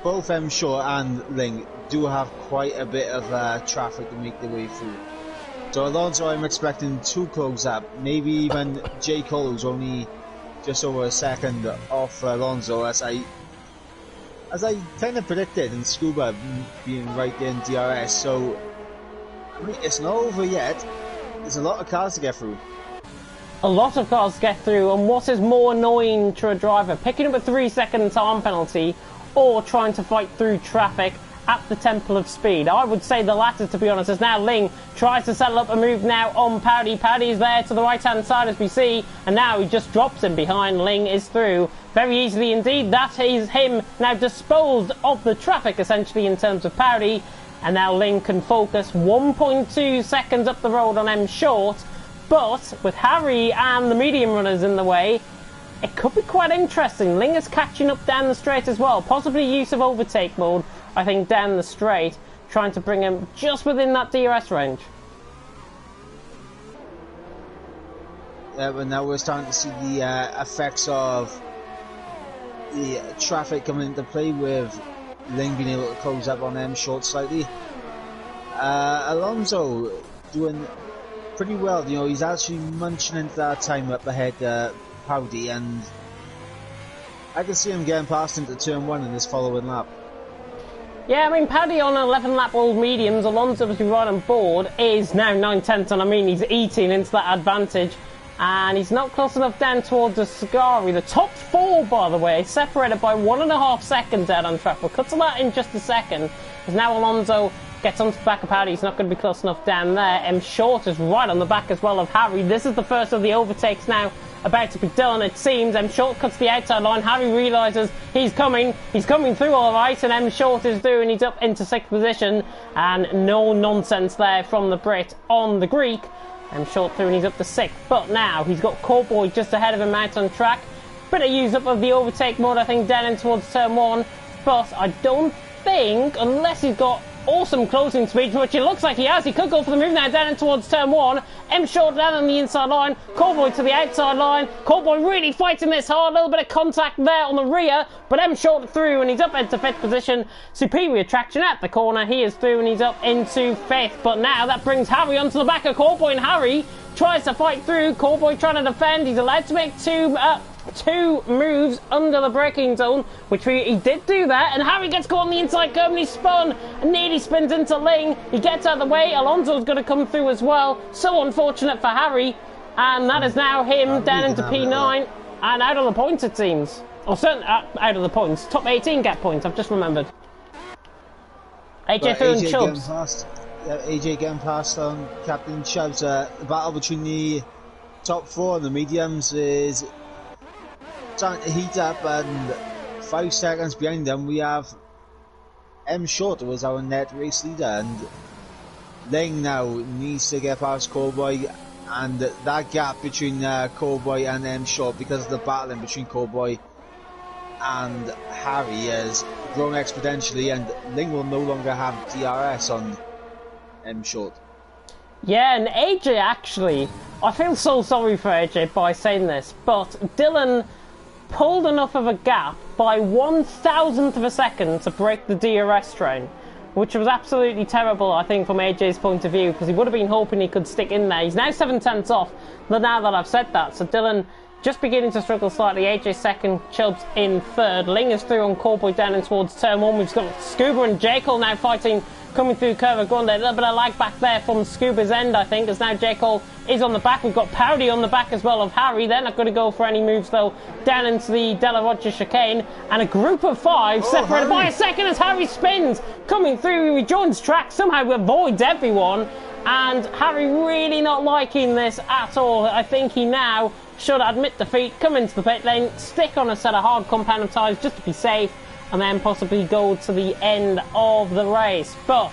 both M. Short and Ling do have quite a bit of traffic to make their way through. So Alonso, I'm expecting 2 close up, maybe even J. Cole, who's only just over a second off Alonso, as I kind of predicted, and Scuba being right there in DRS. So I mean, it's not over yet. There's a lot of cars to get through.
A lot of cars to get through, and what is more annoying to a driver, picking up a 3-second time penalty or trying to fight through traffic at the Temple of Speed? I would say the latter, to be honest, as now Ling tries to settle up a move now on Powdy. Powdy is there to the right hand side, as we see, and now he just drops him behind. Ling is through very easily indeed. That is him now disposed of the traffic essentially in terms of Powdy, and now Ling can focus 1.2 seconds up the road on M. Short. But with Harry and the medium runners in the way, it could be quite interesting. Ling is catching up down the straight as well. Possibly use of overtake mode, I think, down the straight, trying to bring him just within that DRS range.
Yeah, but now we're starting to see the effects of the traffic coming into play, with Ling being able to close up on M. Short slightly. Alonso doing pretty well, you know, he's actually munching into that time up ahead Powdy, and I can see him getting past into turn 1 in this following lap.
Yeah, I mean, Powdy on 11 lap old mediums, Alonso, as we right on board, is now 9/10, and I mean, he's eating into that advantage And he's not close enough down towards the Ascari. The top 4, by the way, separated by 1.5 seconds out on track. We'll cut to that in just a second. As now Alonso gets onto the back of Harry. He's not going to be close enough down there. M Short is right on the back as well of Harry. This is the first of the overtakes now about to be done, it seems. M Short cuts the outside line. Harry realises he's coming through all right, and M Short is through, and he's up into 6th position, and no nonsense there from the Brit on the Greek. M Short through, and he's up to 6th, but now he's got Corboy just ahead of him out on track. Bit of use up of the overtake mode, I think, down in towards turn 1, but I don't think, unless he's got awesome closing speed, which it looks like he has. He could go for the move now down in towards turn 1. M Short down on the inside line. Corboy to the outside line. Corboy really fighting this hard. A little bit of contact there on the rear, but M Short through, and he's up into 5th position. Superior traction at the corner. He is through, and he's up into 5th. But now that brings Harry onto the back of Corboy, and Harry tries to fight through. Corboy trying to defend. He's allowed to make two moves under the braking zone, which he did do that, and Harry gets caught on the inside curve, and he's spun and nearly spins into Ling. He gets out of the way. Alonso's going to come through as well. So unfortunate for Harry, and that is now him down into P9 and out of the points, it seems. Or certainly out of the points. Top 18 gap points, I've just remembered. AJ through and Chubbs.
AJ getting past on Captain Chubbs. The battle between the top 4 and the mediums is starting to heat up, and 5 seconds behind them we have M Short, who is our net race leader, and Ling now needs to get past Corboy, and that gap between Corboy and M Short, because of the battle in between Corboy and Harry, has grown exponentially, and Ling will no longer have DRS on M Short.
Yeah, and AJ actually, I feel so sorry for AJ by saying this, but Dylan pulled enough of a gap by 1,000th of a second to break the DRS train, which was absolutely terrible, I think, from AJ's point of view, because he would have been hoping he could stick in there. He's now 7/10 off, but now that I've said that, so Dylan just beginning to struggle slightly. AJ 2nd, Chubbs in 3rd. Ling is through on Corboy down in towards turn 1. We've got Scuba and J. Cole now fighting, coming through Curve Grande. A little bit of lag back there from Scuba's end, I think, as now J. Cole is on the back. We've got Parody on the back as well of Harry. They're not going to go for any moves, though, down into the Della Roger chicane. And a group of 5 separated by a second as Harry spins. Coming through, he rejoins track, somehow avoids everyone. And Harry really not liking this at all. I think he now should admit defeat, come into the pit lane, stick on a set of hard compound tyres just to be safe, and then possibly go to the end of the race. But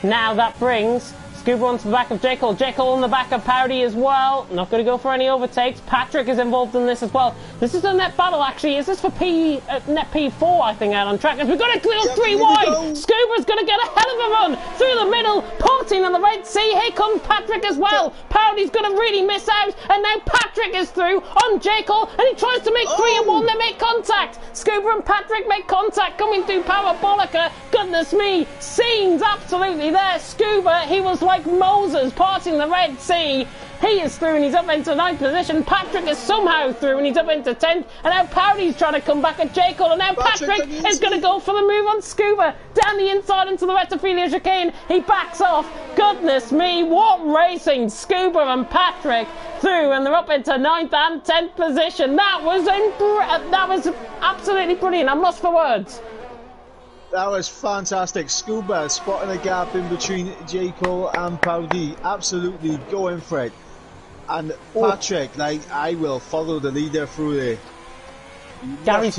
now that brings Scuba onto the back of J. Cole. J. Cole on the back of Parody as well. Not going to go for any overtakes. Patrick is involved in this as well. This is a net battle, actually. Is this for net P4, I think, out on track? As we've got a little 3 wide. Scuba's going to get a hell of a run through the middle, porting on the Red Sea. Here comes Patrick as well. Parody's going to really miss out, and now Patrick is through on J. Cole, and he tries to make 3 and 1. They make contact. Scuba and Patrick make contact, coming through Parabolica. Goodness me, scenes absolutely there. Scuba, he was like Moses parting the Red Sea. He is through, and he's up into 9th position. Patrick is somehow through, and he's up into 10th. And now Parody's trying to come back at J. Cole, and now Patrick is going to go for the move on Scuba. Down the inside into the Retophilia chicane. He backs off. Goodness me, what racing. Scuba and Patrick through, and they're up into 9th and 10th position. That was absolutely brilliant. I'm lost for words.
That was fantastic. Scuba spotting a gap in between J. Cole and Parody, absolutely going for it. And Patrick, like, I will follow the leader through there.
Gary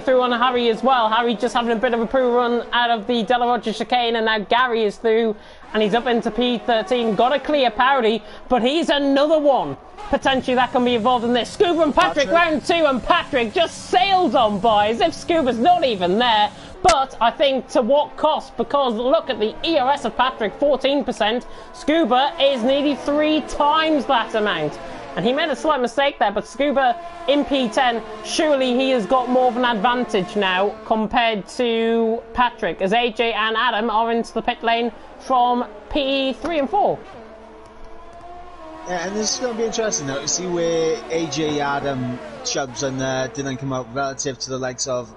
through on Harry as well. Harry just having a bit of a poo run out of the Della Roger chicane, and now Gary is through, and he's up into P13. Got a clear Parody, but he's another one potentially that can be involved in this. Scuba and Patrick round 2, and Patrick just sails on by as if Scuba's not even there. But I think to what cost? Because look at the ERS of Patrick, 14%. Scuba is nearly 3 times that amount. And he made a slight mistake there, but Scuba in P10, surely he has got more of an advantage now compared to Patrick, as AJ and Adam are into the pit lane from P3 and 4.
Yeah, and this is going to be interesting now to see where AJ, Adam, Chubbs and Dylan come out relative to the likes of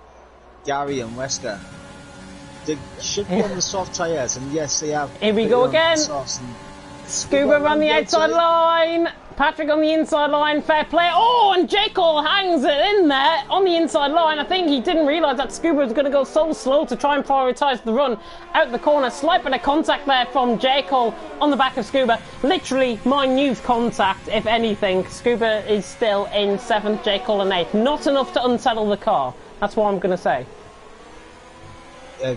Gary and Wesker. They should be on the soft tyres, and yes, they have.
Here we go again. Scuba around the outside line. Patrick on the inside line, fair play. Oh, and J. Cole hangs it in there on the inside line. I think he didn't realise that Scuba was going to go so slow to try and prioritise the run out the corner. Slight bit of contact there from J. Cole on the back of Scuba. Literally minute contact, if anything. Scuba is still in 7th, J. Cole in 8th. Not enough to unsettle the car. That's what I'm going to say.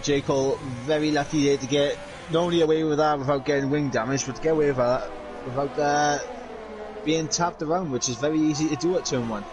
J. Cole, very lucky there to get not only away with that without getting wing damage, but to get away with that without being tapped around, which is very easy to do at turn 1.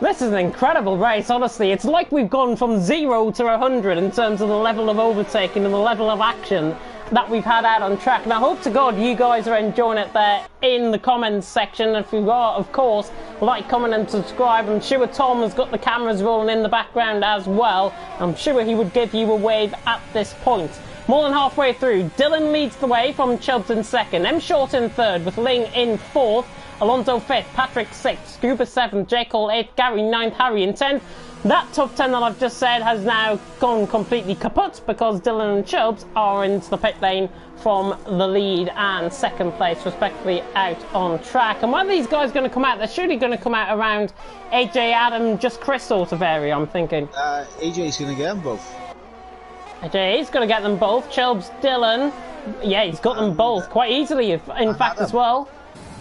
This is an incredible race, honestly. It's like we've gone from 0 to 100 in terms of the level of overtaking and the level of action that we've had out on track. And I hope to God you guys are enjoying it there in the comments section. If you are, of course, like, comment and subscribe. I'm sure Tom has got the cameras rolling in the background as well. I'm sure he would give you a wave at this point. More than halfway through, Dylan leads the way from Chubbs in 2nd, M Short in 3rd, with Ling in 4th, Alonso 5th, Patrick 6th, Scuba 7th, J. Cole 8th, Gary 9th, Harry in 10th. That top 10 that I've just said has now gone completely kaput because Dylan and Chubbs are into the pit lane from the lead and 2nd place, respectively, out on track. And when are these guys going to come out? They're surely going to come out around AJ, Adam, just Chris sort of area, I'm thinking.
AJ's going to get them both.
AJ is going to get them both. Chubbs, Dylan, yeah, he's got them both quite easily, in fact,
Adam
as well.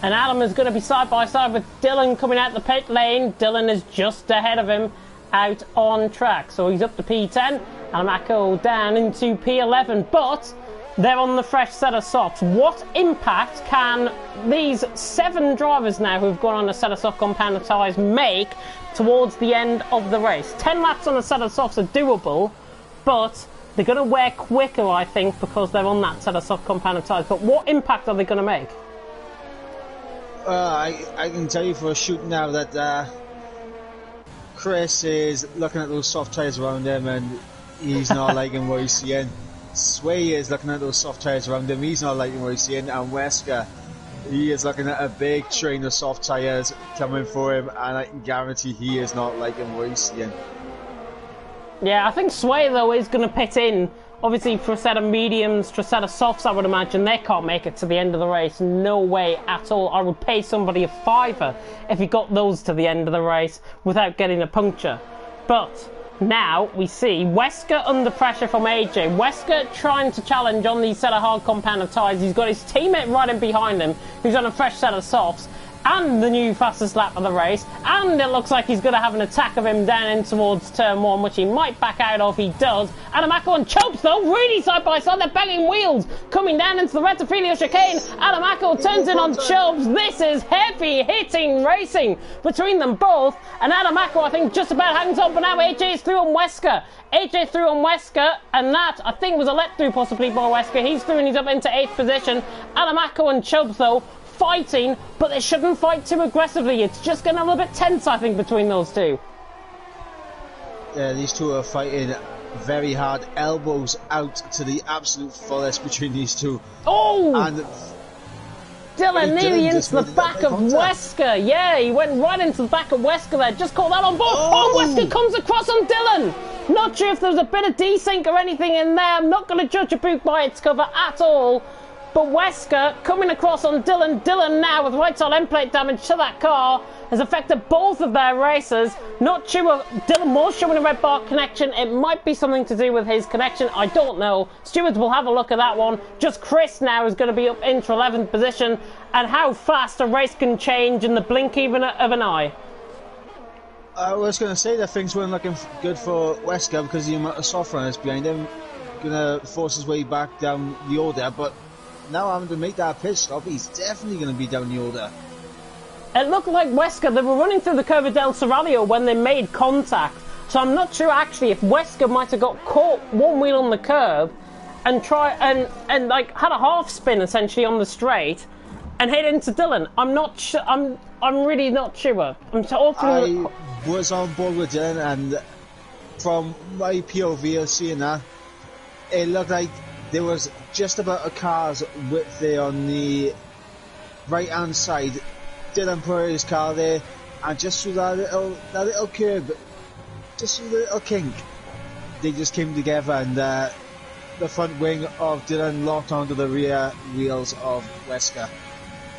And Adam is going to be side by side with Dylan coming out the pit lane. Dylan is just ahead of him out on track. So he's up to P10 and Mako down into P11. But they're on the fresh set of softs. What impact can these 7 drivers now who've gone on a set of soft compound tyres make towards the end of the race? 10 laps on a set of softs are doable, but they're going to wear quicker, I think, because they're on that set of soft compound tyres. But what impact are they going to make?
I can tell you for a shoot now that Chris is looking at those soft tyres around him and he's not liking what he's seeing. Sway is looking at those soft tyres around him, he's not liking what he's seeing. And Wesker, he is looking at a big train of soft tyres coming for him, and I can guarantee he is not liking what he's seeing.
Yeah, I think Sway, though, is going to pit in, obviously, for a set of mediums, for a set of softs, I would imagine. They can't make it to the end of the race. No way at all. I would pay somebody a £5 if he got those to the end of the race without getting a puncture. But now we see Wesker under pressure from AJ. Wesker trying to challenge on these set of hard compounded tyres. He's got his teammate right in behind him, who's on a fresh set of softs, and the new fastest lap of the race, and it looks like he's going to have an attack of him down in towards turn 1, which he might back out of. He does. Adamako and Chubbs, though, really side by side. They're banging wheels coming down into the Retafilio chicane. Adamako turns in on Chubbs. This is heavy hitting racing between them both, and Adamako, I think, just about hangs on, but now AJ is through on Wesker. AJ through on Wesker, and that, I think, was a let through possibly by Wesker. He's through and he's up into 8th position. Adamako and Chubbs, though, fighting, but they shouldn't fight too aggressively. It's just getting a little bit tense, I think, between those two.
Yeah, these two are fighting very hard, elbows out to the absolute fullest between these two.
Oh!
And
Dylan nearly into the back of Wesker. Yeah, he went right into the back of Wesker there. Just caught that on board. Oh, Wesker comes across on Dylan. Not sure if there was a bit of desync or anything in there. I'm not going to judge a boot by its cover at all. But Wesker coming across on Dylan. Dylan now with right side end plate damage to that car has affected both of their racers. Not sure. Dylan was showing a red bar connection. It might be something to do with his connection. I don't know. Stewards will have a look at that one. Just Chris now is going to be up into 11th position. And how fast a race can change in the blink even of an eye.
I was going to say that things weren't looking good for Wesker because the amount of soft runners behind him going to force his way back down the order, but now having to make that pit stop, he's definitely going to be down the order.
It looked like Wesker, they were running through the Curva del Serralio when they made contact. So I'm not sure actually if Wesker might have got caught one wheel on the curb and and like had a half spin essentially on the straight and hit into Dylan. I'm not sure. I'm really not sure.
I was on board with Dylan, and from my POV of seeing that, it looked like there was just about a car's width there on the right hand side. Dylan put his car there, and just through that little curb, just through the little kink, they just came together, and the front wing of Dylan locked onto the rear wheels of Wesker.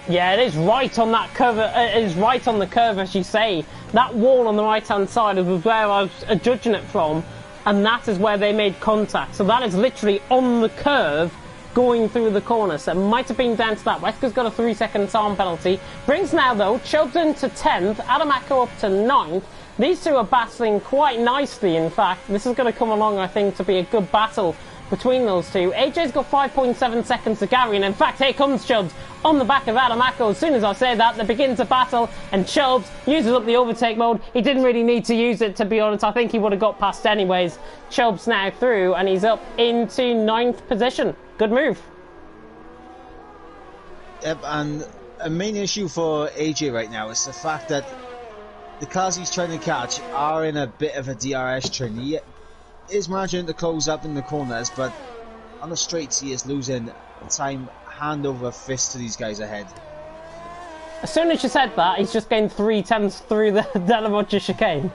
Yeah, it is right on that curve. It is right on the curve, as you say. That wall on the right-hand side was where I was judging it from, and that is where they made contact. So that is literally on the curve, going through the corner. So it might have been down to that. Weska's got a 3-second time penalty. Brings now, though, Chubbs into 10th, Adamako up to 9th. These two are battling quite nicely, in fact. This is going to come along, I think, to be a good battle between those two. AJ's got 5.7 seconds to Gary, and in fact, here comes Chubbs on the back of Adamako. As soon as I say that, they begin to battle, and Chubbs uses up the overtake mode. He didn't really need to use it, to be honest. I think he would have got past anyways. Chubbs now through, and he's up into 9th position. Good move.
Yep, and a main issue for AJ right now is the fact that the cars he's trying to catch are in a bit of a DRS train. He is managing to close up in the corners, but on the straights he is losing time hand over fist to these guys ahead.
As soon as you said that, he's just gained 3/10 through the Delarocha chicane.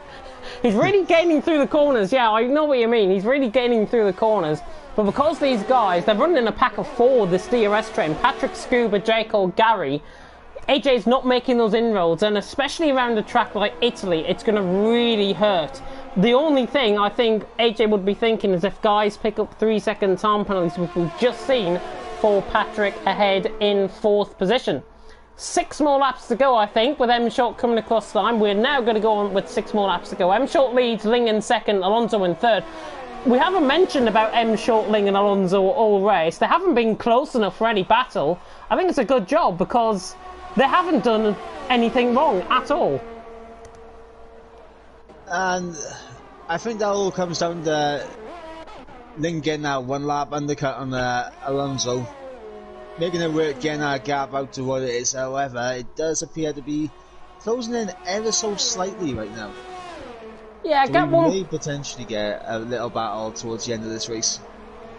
He's really gaining through the corners. Yeah, I know what you mean. He's really gaining through the corners. But because these guys, they're running in a pack of 4, this DRS train, Patrick, Scuba, J. Cole, Gary, AJ's not making those inroads, and especially around a track like Italy, it's going to really hurt. The only thing I think AJ would be thinking is if guys pick up 3-second time penalties, which we've just seen for Patrick ahead in 4th position. 6 more laps to go, I think, with M Short coming across the line. We're now going to go on with 6 more laps to go. M Short leads, Ling in 2nd, Alonso in 3rd. We haven't mentioned about M Short, Ling and Alonso all race. They haven't been close enough for any battle. I think it's a good job because they haven't done anything wrong at all.
And I think that all comes down to Ling getting that 1 lap undercut on Alonso, making it work, getting that gap out to what it is. However, it does appear to be closing in ever so slightly right now.
Yeah,
so
gap
we
1.
may potentially get a little battle towards the end of this race.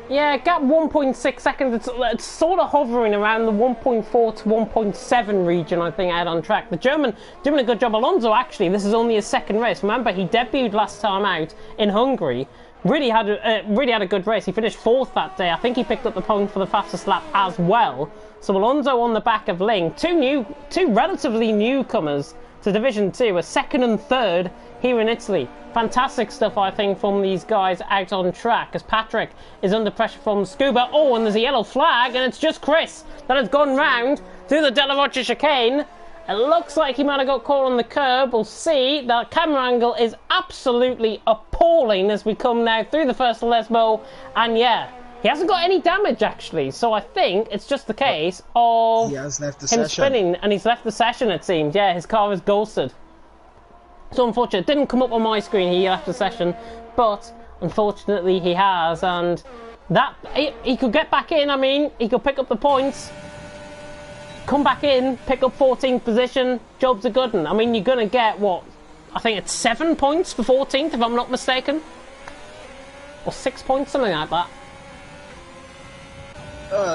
Yeah, gap 1.6 seconds. It's sort of hovering around the 1.4 to 1.7 region, I think, out on track. The German doing a good job. Alonso, actually, this is only his 2nd race. Remember, he debuted last time out in Hungary. Really had a good race. He finished 4th that day. I think he picked up the point for the fastest lap as well. So Alonso on the back of Ling. Two relatively newcomers to Division 2, a 2nd and 3rd here in Italy. Fantastic stuff, I think, from these guys out on track as Patrick is under pressure from Scuba. Oh, and there's a yellow flag, and it's just Chris that has gone round through the Delarocha chicane. It looks like he might have got caught on the curb. We'll see. The camera angle is absolutely appalling as we come now through the first Lesbo. And yeah, he hasn't got any damage, actually. So I think it's just the case of
he has left the
him
session.
spinning, and he's left the session, it seems. Yeah, his car is ghosted. So unfortunate, it didn't come up on my screen, he left the session, but unfortunately he has, and that, he could get back in. I mean, he could pick up the points, come back in, pick up 14th position, job's a good one. I mean, you're going to get, what, I think it's 7 points for 14th, if I'm not mistaken, or 6 points, something like that.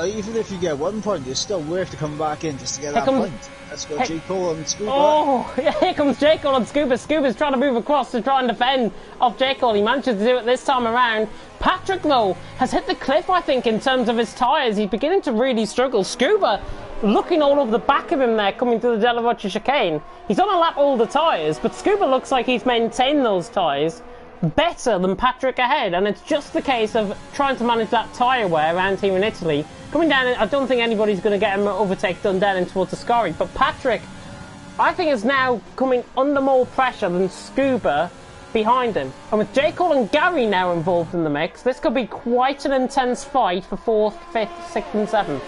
Even if you get 1 point, it's still worth to come back in just to get that point. Let's go, J. Cole and Scuba.
Oh, yeah, here comes J. Cole and Scuba. Scuba's trying to move across to try and defend off J. Cole. He manages to do it this time around. Patrick, though, has hit the cliff, I think, in terms of his tyres. He's beginning to really struggle. Scuba looking all over the back of him there, coming through the Delarocha chicane. He's on a lap all the tyres, but Scuba looks like he's maintained those tyres better than Patrick ahead, and it's just the case of trying to manage that tyre wear around here in Italy. Coming down, I don't think anybody's going to get him an overtake done down in towards the Scari, but Patrick, I think, is now coming under more pressure than Scuba behind him. And with J. Cole and Gary now involved in the mix, this could be quite an intense fight for 4th, 5th, 6th and 7th.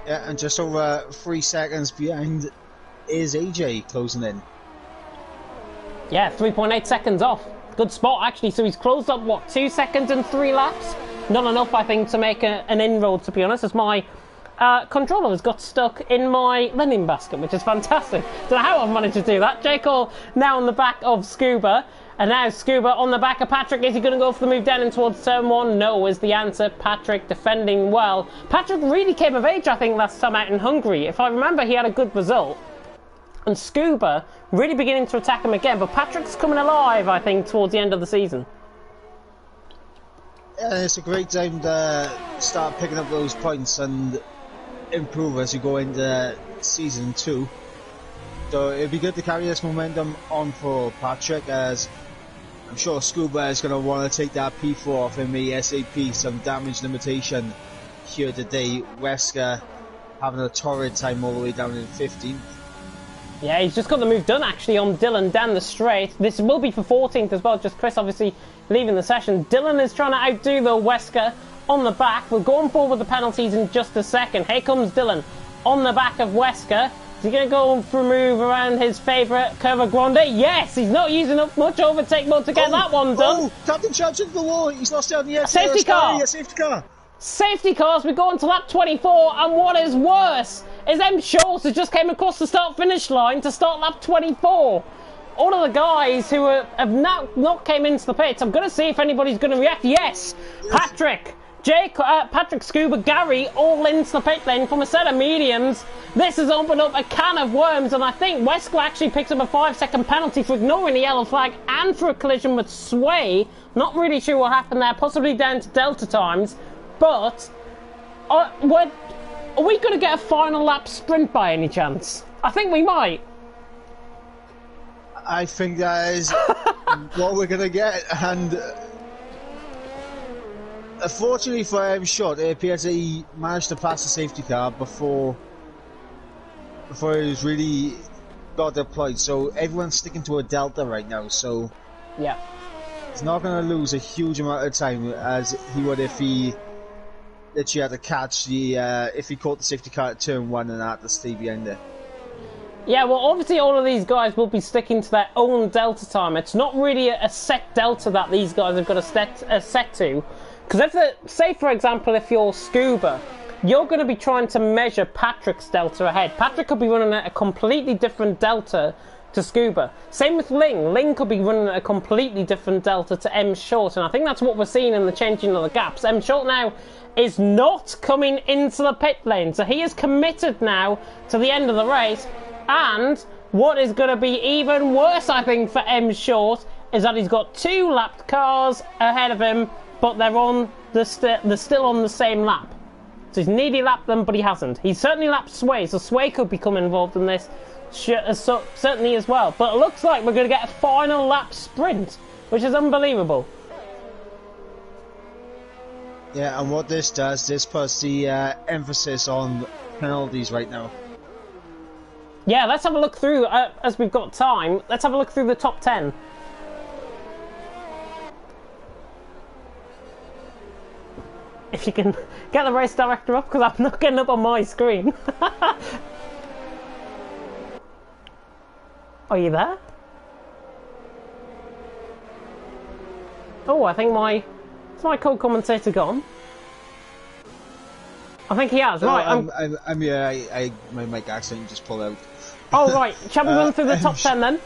Yeah, and just over 3 seconds behind is AJ closing in.
Yeah, 3.8 seconds off. Good spot, actually. So he's closed up, what, 2 seconds and 3 laps? Not enough, I think, to make an inroad, to be honest, as my controller has got stuck in my linen basket, which is fantastic. Don't know how I've managed to do that. J. Cole now on the back of Scuba, and now Scuba on the back of Patrick. Is he going to go for the move down in towards turn 1? No, is the answer. Patrick defending well. Patrick really came of age, I think, last time out in Hungary. If I remember, he had a good result. And Scuba really beginning to attack him again, but Patrick's coming alive, I think, towards the end of the season.
Yeah, it's a great time to start picking up those points, and improve as you go into season 2. So it'd be good to carry this momentum on for Patrick, as I'm sure Scuba is going to want to take that P4 off him ASAP. Some damage limitation here today. Wesker having a torrid time all the way down in 15th.
Yeah, he's just got the move done actually on Dylan down the straight. This will be for 14th as well, just Chris obviously leaving the session. Dylan is trying to outdo the Wesker on the back. We're going forward with the penalties in just a second. Here comes Dylan on the back of Wesker. Is he going to go for a move around his favourite Curva Grande? Yes, he's not using up much overtake mode to get that one done.
Oh, Captain Charge into the wall. He's lost out on the
safety car.
Yeah, safety car.
Safety cars, we go on to lap 24, and what is worse is M. Schultz has just came across the start-finish line to start lap 24. All of the guys who have now not came into the pits, I'm going to see if anybody's going to react. Yes, Patrick, Jake, Patrick, Scuba, Gary, all into the pit lane from a set of mediums. This has opened up a can of worms, and I think Wesker actually picks up a 5-second penalty for ignoring the yellow flag and for a collision with Sway. Not really sure what happened there, possibly down to Delta times. But are we going to get a final lap sprint by any chance? I think we might.
I think that is what we're going to get, and unfortunately for him, short, it appears that he managed to pass the safety car before he was really got deployed. So everyone's sticking to a delta right now. So
yeah,
he's not going to lose a huge amount of time as he would if he literally had to catch the if he caught the safety car at turn 1 and had to stay behind it.
Yeah, well, obviously all of these guys will be sticking to their own delta time. It's not really a set delta that these guys have got a set to. Because say, for example, if you're Scuba, you're going to be trying to measure Patrick's delta ahead. Patrick could be running at a completely different delta to Scuba. Same with Ling. Ling could be running at a completely different delta to M. Short, and I think that's what we're seeing in the changing of the gaps. M. Short now is not coming into the pit lane, so he is committed now to the end of the race. And what is going to be even worse, I think, for M. Short is that he's got 2 lapped cars ahead of him, but they're still on the same lap. So he's nearly lapped them, but he hasn't. He's certainly lapped Sway, so Sway could become involved in this certainly as well. But it looks like we're going to get a final lap sprint, which is unbelievable.
Yeah, and what this does, this puts the emphasis on penalties right now.
Yeah, let's have a look through, as we've got time, let's have a look through the top 10. If you can get the race director up, because I'm not getting up on my screen. Are you there? Oh, I think is my co-commentator gone? I think he has.
No,
Right,
I'm yeah. My mic accident just pulled out.
Oh right, shall we run through the top 10 then?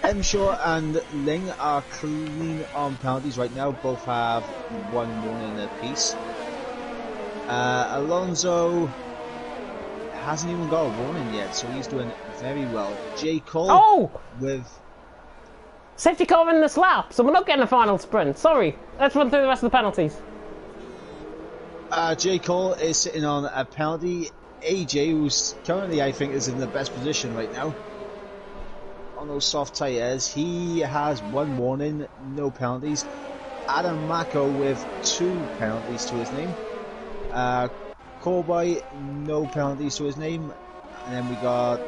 M. Shaw and Ling are clean on penalties right now. Both have 1 warning apiece. Alonso hasn't even got a warning yet, so he's doing very well. J. Cole with
safety car in this lap, so we're not getting a final sprint. Sorry. Let's run through the rest of the penalties.
J. Cole is sitting on a penalty. AJ, who's currently, I think, is in the best position right now on those soft tyres, he has 1 warning, no penalties. Adam Mako with 2 penalties to his name. Cowboy, no penalties to his name. And then we got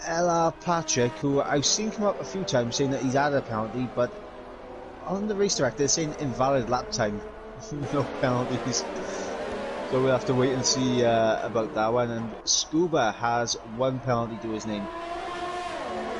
Ella Patrick, who I've seen come up a few times saying that he's had a penalty, but on the race director it's saying invalid lap time. No penalties. So we'll have to wait and see about that one. And Scuba has 1 penalty to his name.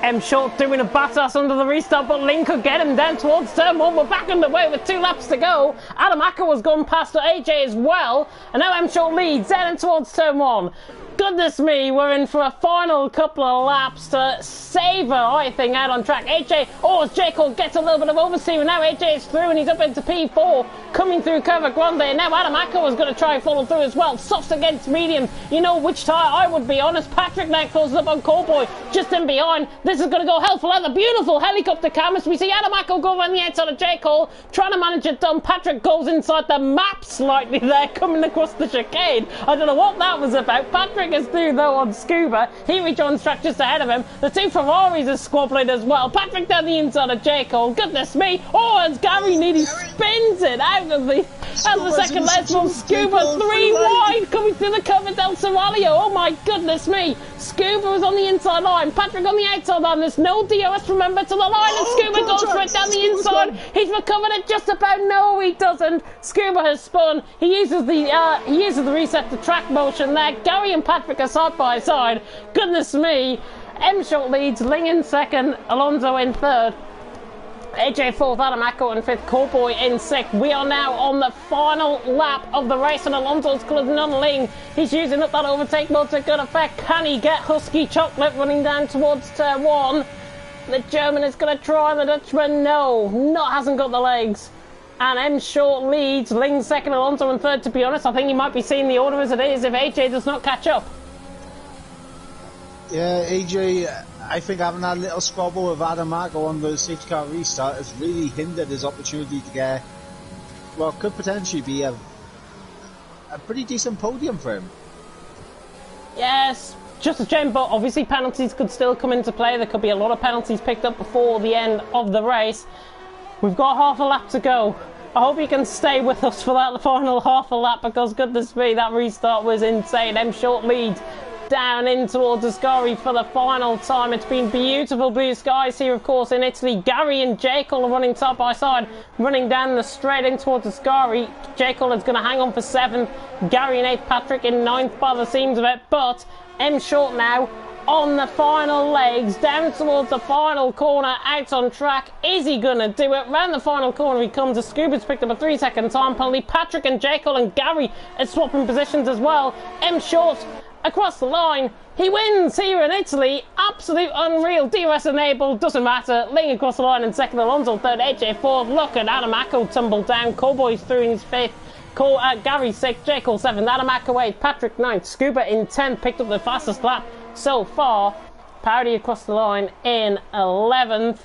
M. Short doing a badass under the restart, but Link could get him down towards turn 1. We're back underway with 2 laps to go. Adam Acker has gone past AJ as well, and now M. Short leads down towards turn 1. goodness me, we're in for a final couple of laps to savour, I think, out on track. AJ, as J. Cole gets a little bit of oversteer, and now AJ is through and he's up into P4, coming through Curva Grande, and now Adam Acko is going to try and follow through as well. Softs against medium, you know which tyre I would be honest. Patrick now closes up on Callboy, just in behind. This is going to go hell for leather. Beautiful helicopter cameras. We see Adam Acko go around the outside of J. Cole, trying to manage it done. Patrick goes inside the map slightly there, coming across the chicane. I don't know what that was about. Patrick is through though on Scuba. He rejoins track just ahead of him. The two Ferraris are squabbling as well. Patrick down the inside of J. Cole. Goodness me. As Gary nearly spins it out of the second left from Scuba. 3 wide coming through the cover del Serralio. Oh my goodness me. Scuba is on the inside line. Patrick on the outside line. There's no DOS, remember, to the line. And Scuba goes right down the inside. He's recovered it just about. No, he doesn't. Scuba has spun. He uses the reset to track motion there. Gary and Patrick are side by side. Goodness me. M Short leads, Ling in second, Alonso in third, AJ fourth, Adam Acko in fifth, Callboy in sixth. We are now on the final lap of the race, and Alonso's closing on Ling. He's using up that overtake mode to good effect. Can he get Husky Chocolate running down towards turn one? The German is going to try, the Dutchman, hasn't got the legs. And M Short leads, Ling second, Alonso in third. To be honest, I think he might be seeing the order as it is if AJ does not catch up.
Yeah, AJ, I think having that little squabble with Adam Acko on the safety car restart has really hindered his opportunity to get, well, could potentially be a pretty decent podium for him.
Yes, just a shame, but obviously penalties could still come into play. There could be a lot of penalties picked up before the end of the race. We've got half a lap to go. I hope you can stay with us for that final half a lap, because goodness me, that restart was insane. M Short leads down in towards Ascari for the final time. It's been beautiful blue skies here, of course, in Italy. Gary and Jekyll are running side by side, running down the straight in towards Ascari. Jekyll is going to hang on for 7th, Gary in 8th, Patrick in 9th by the seams of it, but M Short now on the final legs, down towards the final corner, out on track. Is he going to do it? Round the final corner he comes. Scuba's picked up a 3-second time penalty. Patrick and Jekyll and Gary are swapping positions as well. M Short across the line. He wins here in Italy. Absolute unreal. DRS enabled. Doesn't matter. Ling across the line in second. Alonso third. AJ fourth. Look at Adam Acko tumble down. Callboy's through in his 5th. Gary 6th. Jekyll 7th. Adam Acko 8th. Patrick 9th. Scuba in 10th. Picked up the fastest lap so far. Parody across the line in 11th.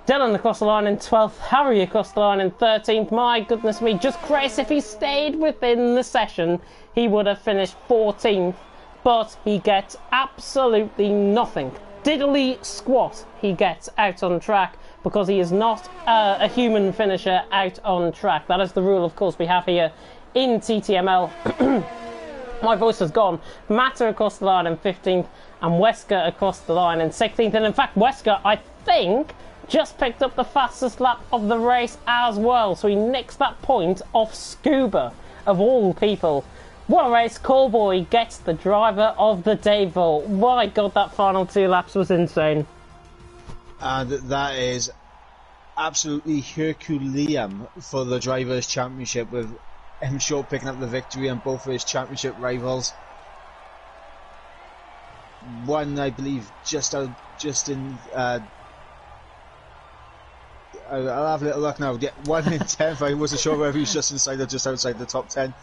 Dylan across the line in 12th. Harry across the line in 13th. My goodness me, just Chris, if he stayed within the session, he would have finished 14th. But he gets absolutely nothing. Diddly squat he gets out on track, because he is not a human finisher out on track. That is the rule, of course, we have here in TTML. My voice has gone. Matter across the line in 15th, and Wesker across the line in 16th. And in fact, Wesker, I think, just picked up the fastest lap of the race as well. So he nicks that point off Scuba, of all people. What a race. Callboy gets the driver of the day vote. My God, that final 2 laps was insane.
And that is absolutely Herculean for the Drivers' Championship, with M Short picking up the victory on both of his championship rivals. One, I believe, just in. I'll have a little look now. 1 in 10th. I wasn't sure whether he was just inside or just outside the top 10.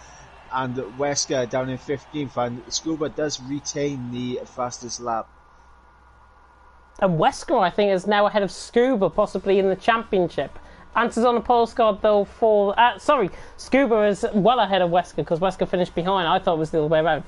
And Wesker down in 15th, and Scuba does retain the fastest lap.
And Wesker, I think, is now ahead of Scuba, possibly in the championship. Answers on a postcard, though, for... Scuba is well ahead of Wesker, because Wesker finished behind. I thought it was the other way around.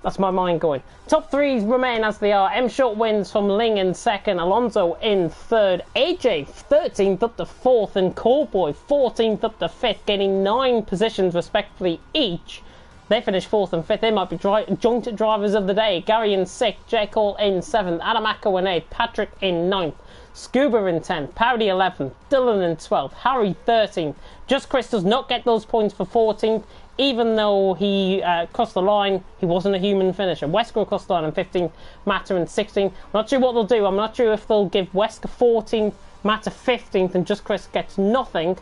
That's my mind going. Top 3 remain as they are. M Short wins from Ling in 2nd, Alonso in 3rd, AJ 13th up to 4th, and Callboy 14th up to 5th, gaining 9 positions respectively each. They finished 4th and 5th. They might be joint drivers of the day. Gary in 6th, Jekyll in 7th, Adam Acko in 8th, Patrick in 9th, Scuba in 10th, Parody 11th, Dylan in 12th, Harry 13th. Just Chris does not get those points for 14th, even though he crossed the line. He wasn't a human finisher. Wesker crossed the line in 15th, Matter in 16th. I'm not sure what they'll do. I'm not sure if they'll give Wesker 14th, Matter 15th, and just Chris gets nothing,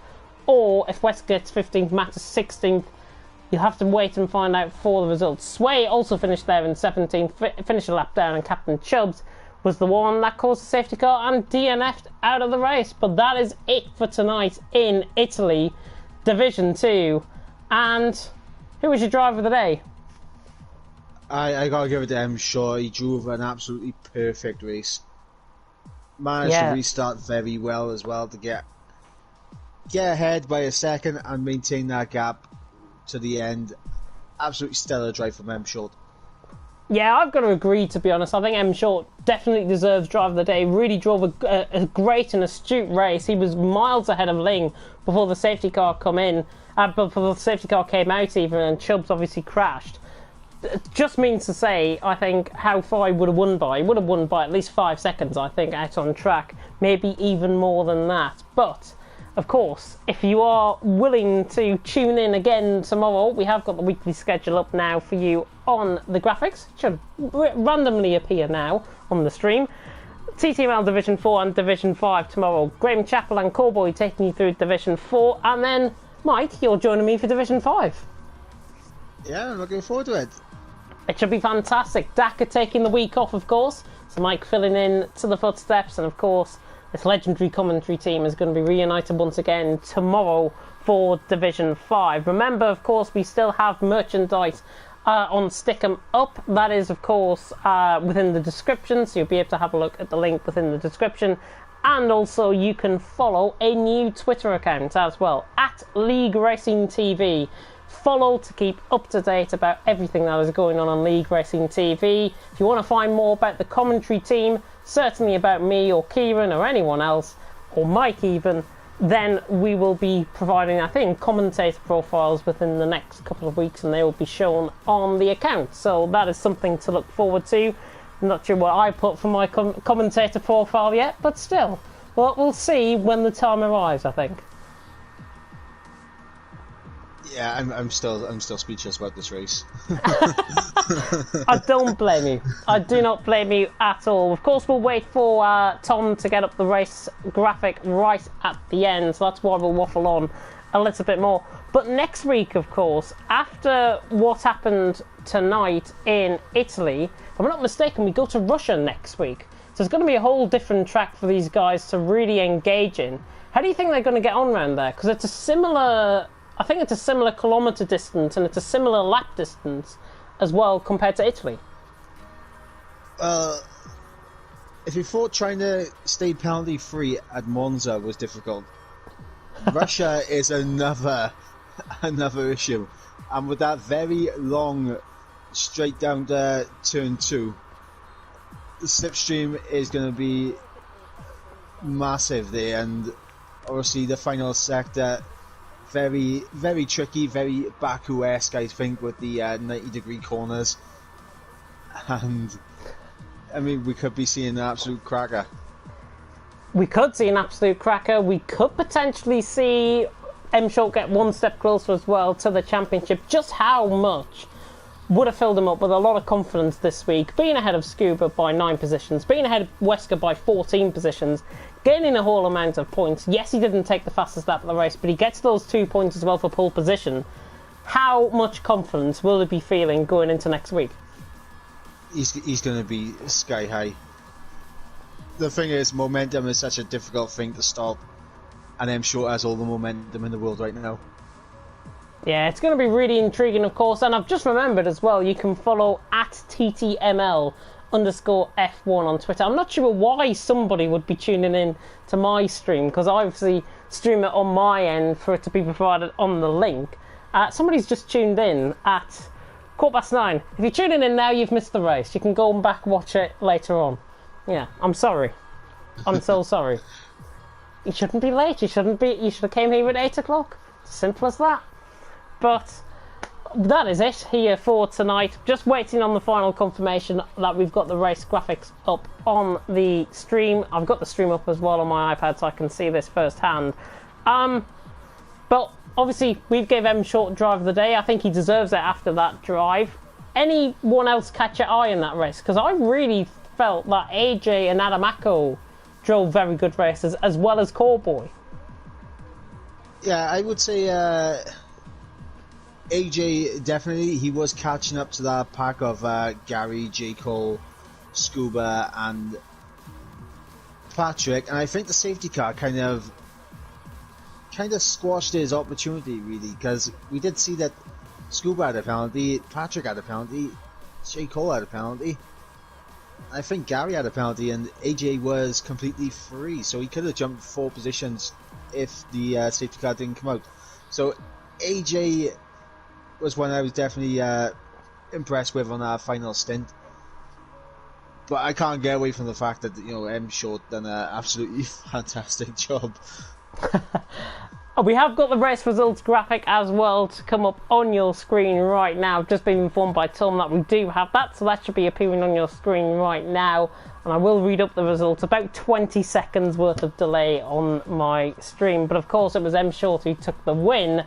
or if Wesker gets 15th, Matter 16th, you'll have to wait and find out for the results. Sway also finished there in 17th, finished a lap down, and Captain Chubbs was the one that caused the safety car and DNF'd out of the race. But that is it for tonight in Italy, Division 2. And who was your driver of the day?
I gotta give it to M. Shaw. He drove an absolutely perfect race. Managed to restart very well as well to get ahead by a second and maintain that gap to the end. Absolutely stellar drive from M. Short.
Yeah, I've got to agree, to be honest. I think M. Short definitely deserves driver of the day. Really drove a great and astute race. He was miles ahead of Ling before the safety car came out even, and Chubbs obviously crashed. It just means to say, I think, how far he would have won by. He would have won by at least 5 seconds, I think, out on track. Maybe even more than that. But, of course, if you are willing to tune in again tomorrow, we have got the weekly schedule up now for you on the graphics. It should randomly appear now on the stream. TTML Division 4 and Division 5 tomorrow. Graham Chappell and Cowboy taking you through Division 4. And then, Mike, you're joining me for Division 5.
Yeah, I'm looking forward to it.
It should be fantastic. Daka taking the week off, of course. So Mike filling in to the footsteps. And, of course, this legendary commentary team is going to be reunited once again tomorrow for Division 5. Remember, of course, we still have merchandise on Stick 'em Up. That is, of course, within the description. So you'll be able to have a look at the link within the description. And also, you can follow a new Twitter account as well, at League Racing TV. Follow to keep up to date about everything that is going on League Racing TV. If you want to find more about the commentary team, certainly about me or Kieran or anyone else, or Mike even, then we will be providing, I think, commentator profiles within the next couple of weeks, and they will be shown on the account. So that is something to look forward to. I'm not sure what I put for my commentator profile yet, but still, well, we'll see when the time arrives, I think.
Yeah, I'm still speechless about this race.
I don't blame you. I do not blame you at all. Of course, we'll wait for Tom to get up the race graphic right at the end, so that's why we'll waffle on a little bit more. But next week, of course, after what happened tonight in Italy, if I'm not mistaken, we go to Russia next week. So it's going to be a whole different track for these guys to really engage in. How do you think they're going to get on around there? Because it's a similar... I think it's a similar kilometre distance and it's a similar lap distance as well compared to Italy.
If you thought trying to stay penalty free at Monza was difficult, Russia is another issue. And with that very long straight down to turn 2, the slipstream is going to be massive there, and obviously the final sector very, very tricky, very Baku-esque, I think, with the 90-degree corners. And, I mean, we could be seeing an absolute cracker.
We could see an absolute cracker. We could potentially see M. Short get one step closer as well to the championship. Just how much would have filled him up with a lot of confidence this week, being ahead of Scuba by 9 positions, being ahead of Wesker by 14 positions, gaining a whole amount of points. Yes, he didn't take the fastest lap of the race, but he gets those 2 points as well for pole position. How much confidence will he be feeling going into next week?
He's going to be sky high. The thing is, momentum is such a difficult thing to stop, and M. Short has all the momentum in the world right now.
Yeah, it's going to be really intriguing, of course, and I've just remembered as well, you can follow at TTML _F1 on Twitter. I'm not sure why somebody would be tuning in to my stream, because I obviously stream it on my end for it to be provided on the link. Somebody's just tuned in at 9:15. If you're tuning in now, you've missed the race. You can go and back watch it later on. Yeah, I'm sorry. I'm so sorry. You shouldn't be late. You should have came here at 8 o'clock. Simple as that. But that is it here for tonight. Just waiting on the final confirmation that we've got the race graphics up on the stream. I've got the stream up as well on my iPad so I can see this firsthand. But obviously we gave M. Short drive of the day. I think he deserves it after that drive. Anyone else catch your eye in that race? Because I really felt that AJ and Adamako drove very good races, as well as Cowboy.
Yeah, I would say AJ, definitely, he was catching up to that pack of Gary, J. Cole, Scuba, and Patrick, and I think the safety car kind of squashed his opportunity, really, because we did see that Scuba had a penalty, Patrick had a penalty, J. Cole had a penalty, I think Gary had a penalty, and AJ was completely free, so he could have jumped 4 positions if the safety car didn't come out. So AJ was one I was definitely impressed with on our final stint. But I can't get away from the fact that, you know, M Short done an absolutely fantastic job.
We have got the race results graphic as well to come up on your screen right now. I've just been informed by Tom that we do have that, so that should be appearing on your screen right now. And I will read up the results. About 20 seconds worth of delay on my stream. But of course it was M Short who took the win,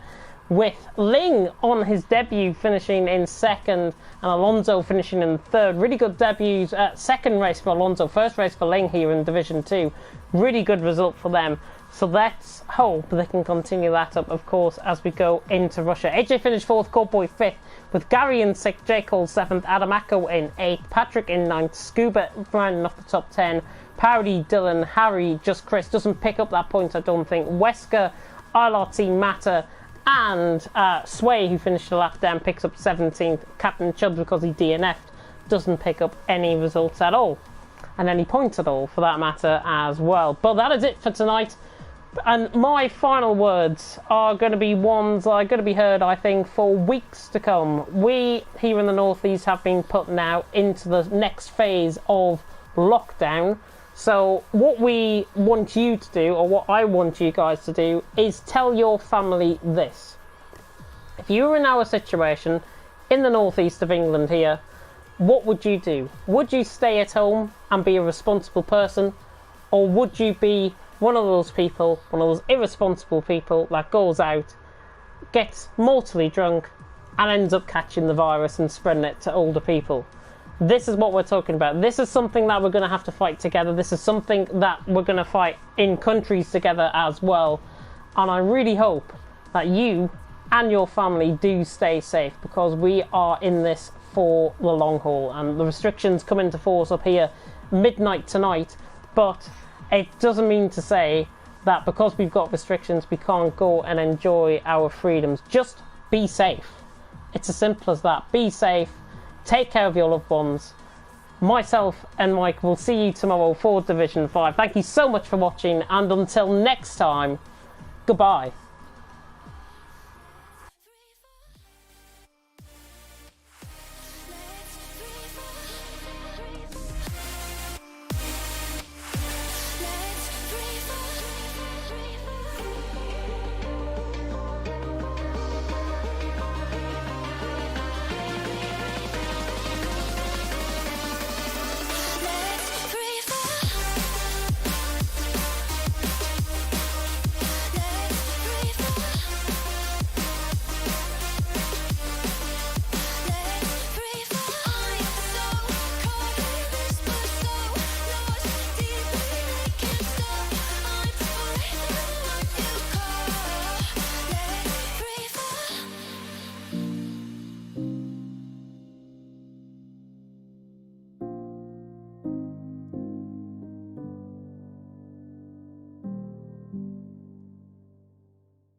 with Ling on his debut finishing in 2nd and Alonso finishing in 3rd. Really good debuts. Second race for Alonso, first race for Ling here in Division 2. Really good result for them. So let's hope they can continue that up, of course, as we go into Russia. AJ finished 4th, Coreboy 5th, with Gary in 6th, J. Cole 7th, Adamako in 8th, Patrick in 9th, Scuba rounding off the top 10, Powdy, Dylan, Harry, just Chris doesn't pick up that point, I don't think, Wesker, ILRT, Matter, and Sway, who finished the lap down, picks up 17th. Captain Chubbs, because he DNF'd, doesn't pick up any results at all, and any points at all for that matter as well. But that is it for tonight, and my final words are going to be ones that are going to be heard, I think, for weeks to come. We here in the Northeast have been put now into the next phase of lockdown. So what we want you to do, or what I want you guys to do, is tell your family this. If you were in our situation in the northeast of England here, what would you do? Would you stay at home and be a responsible person? Or would you be one of those people, one of those irresponsible people that goes out, gets mortally drunk, and ends up catching the virus and spreading it to older people? This is what we're talking about. This is something that we're going to have to fight together. This is something that we're going to fight in countries together as well. And I really hope that you and your family do stay safe, because we are in this for the long haul. And the restrictions come into force up here midnight tonight. But it doesn't mean to say that because we've got restrictions, we can't go and enjoy our freedoms. Just be safe. It's as simple as that. Be safe. Take care of your loved ones. Myself and Mike will see you tomorrow for Division 5. Thank you so much for watching, and until next time, goodbye.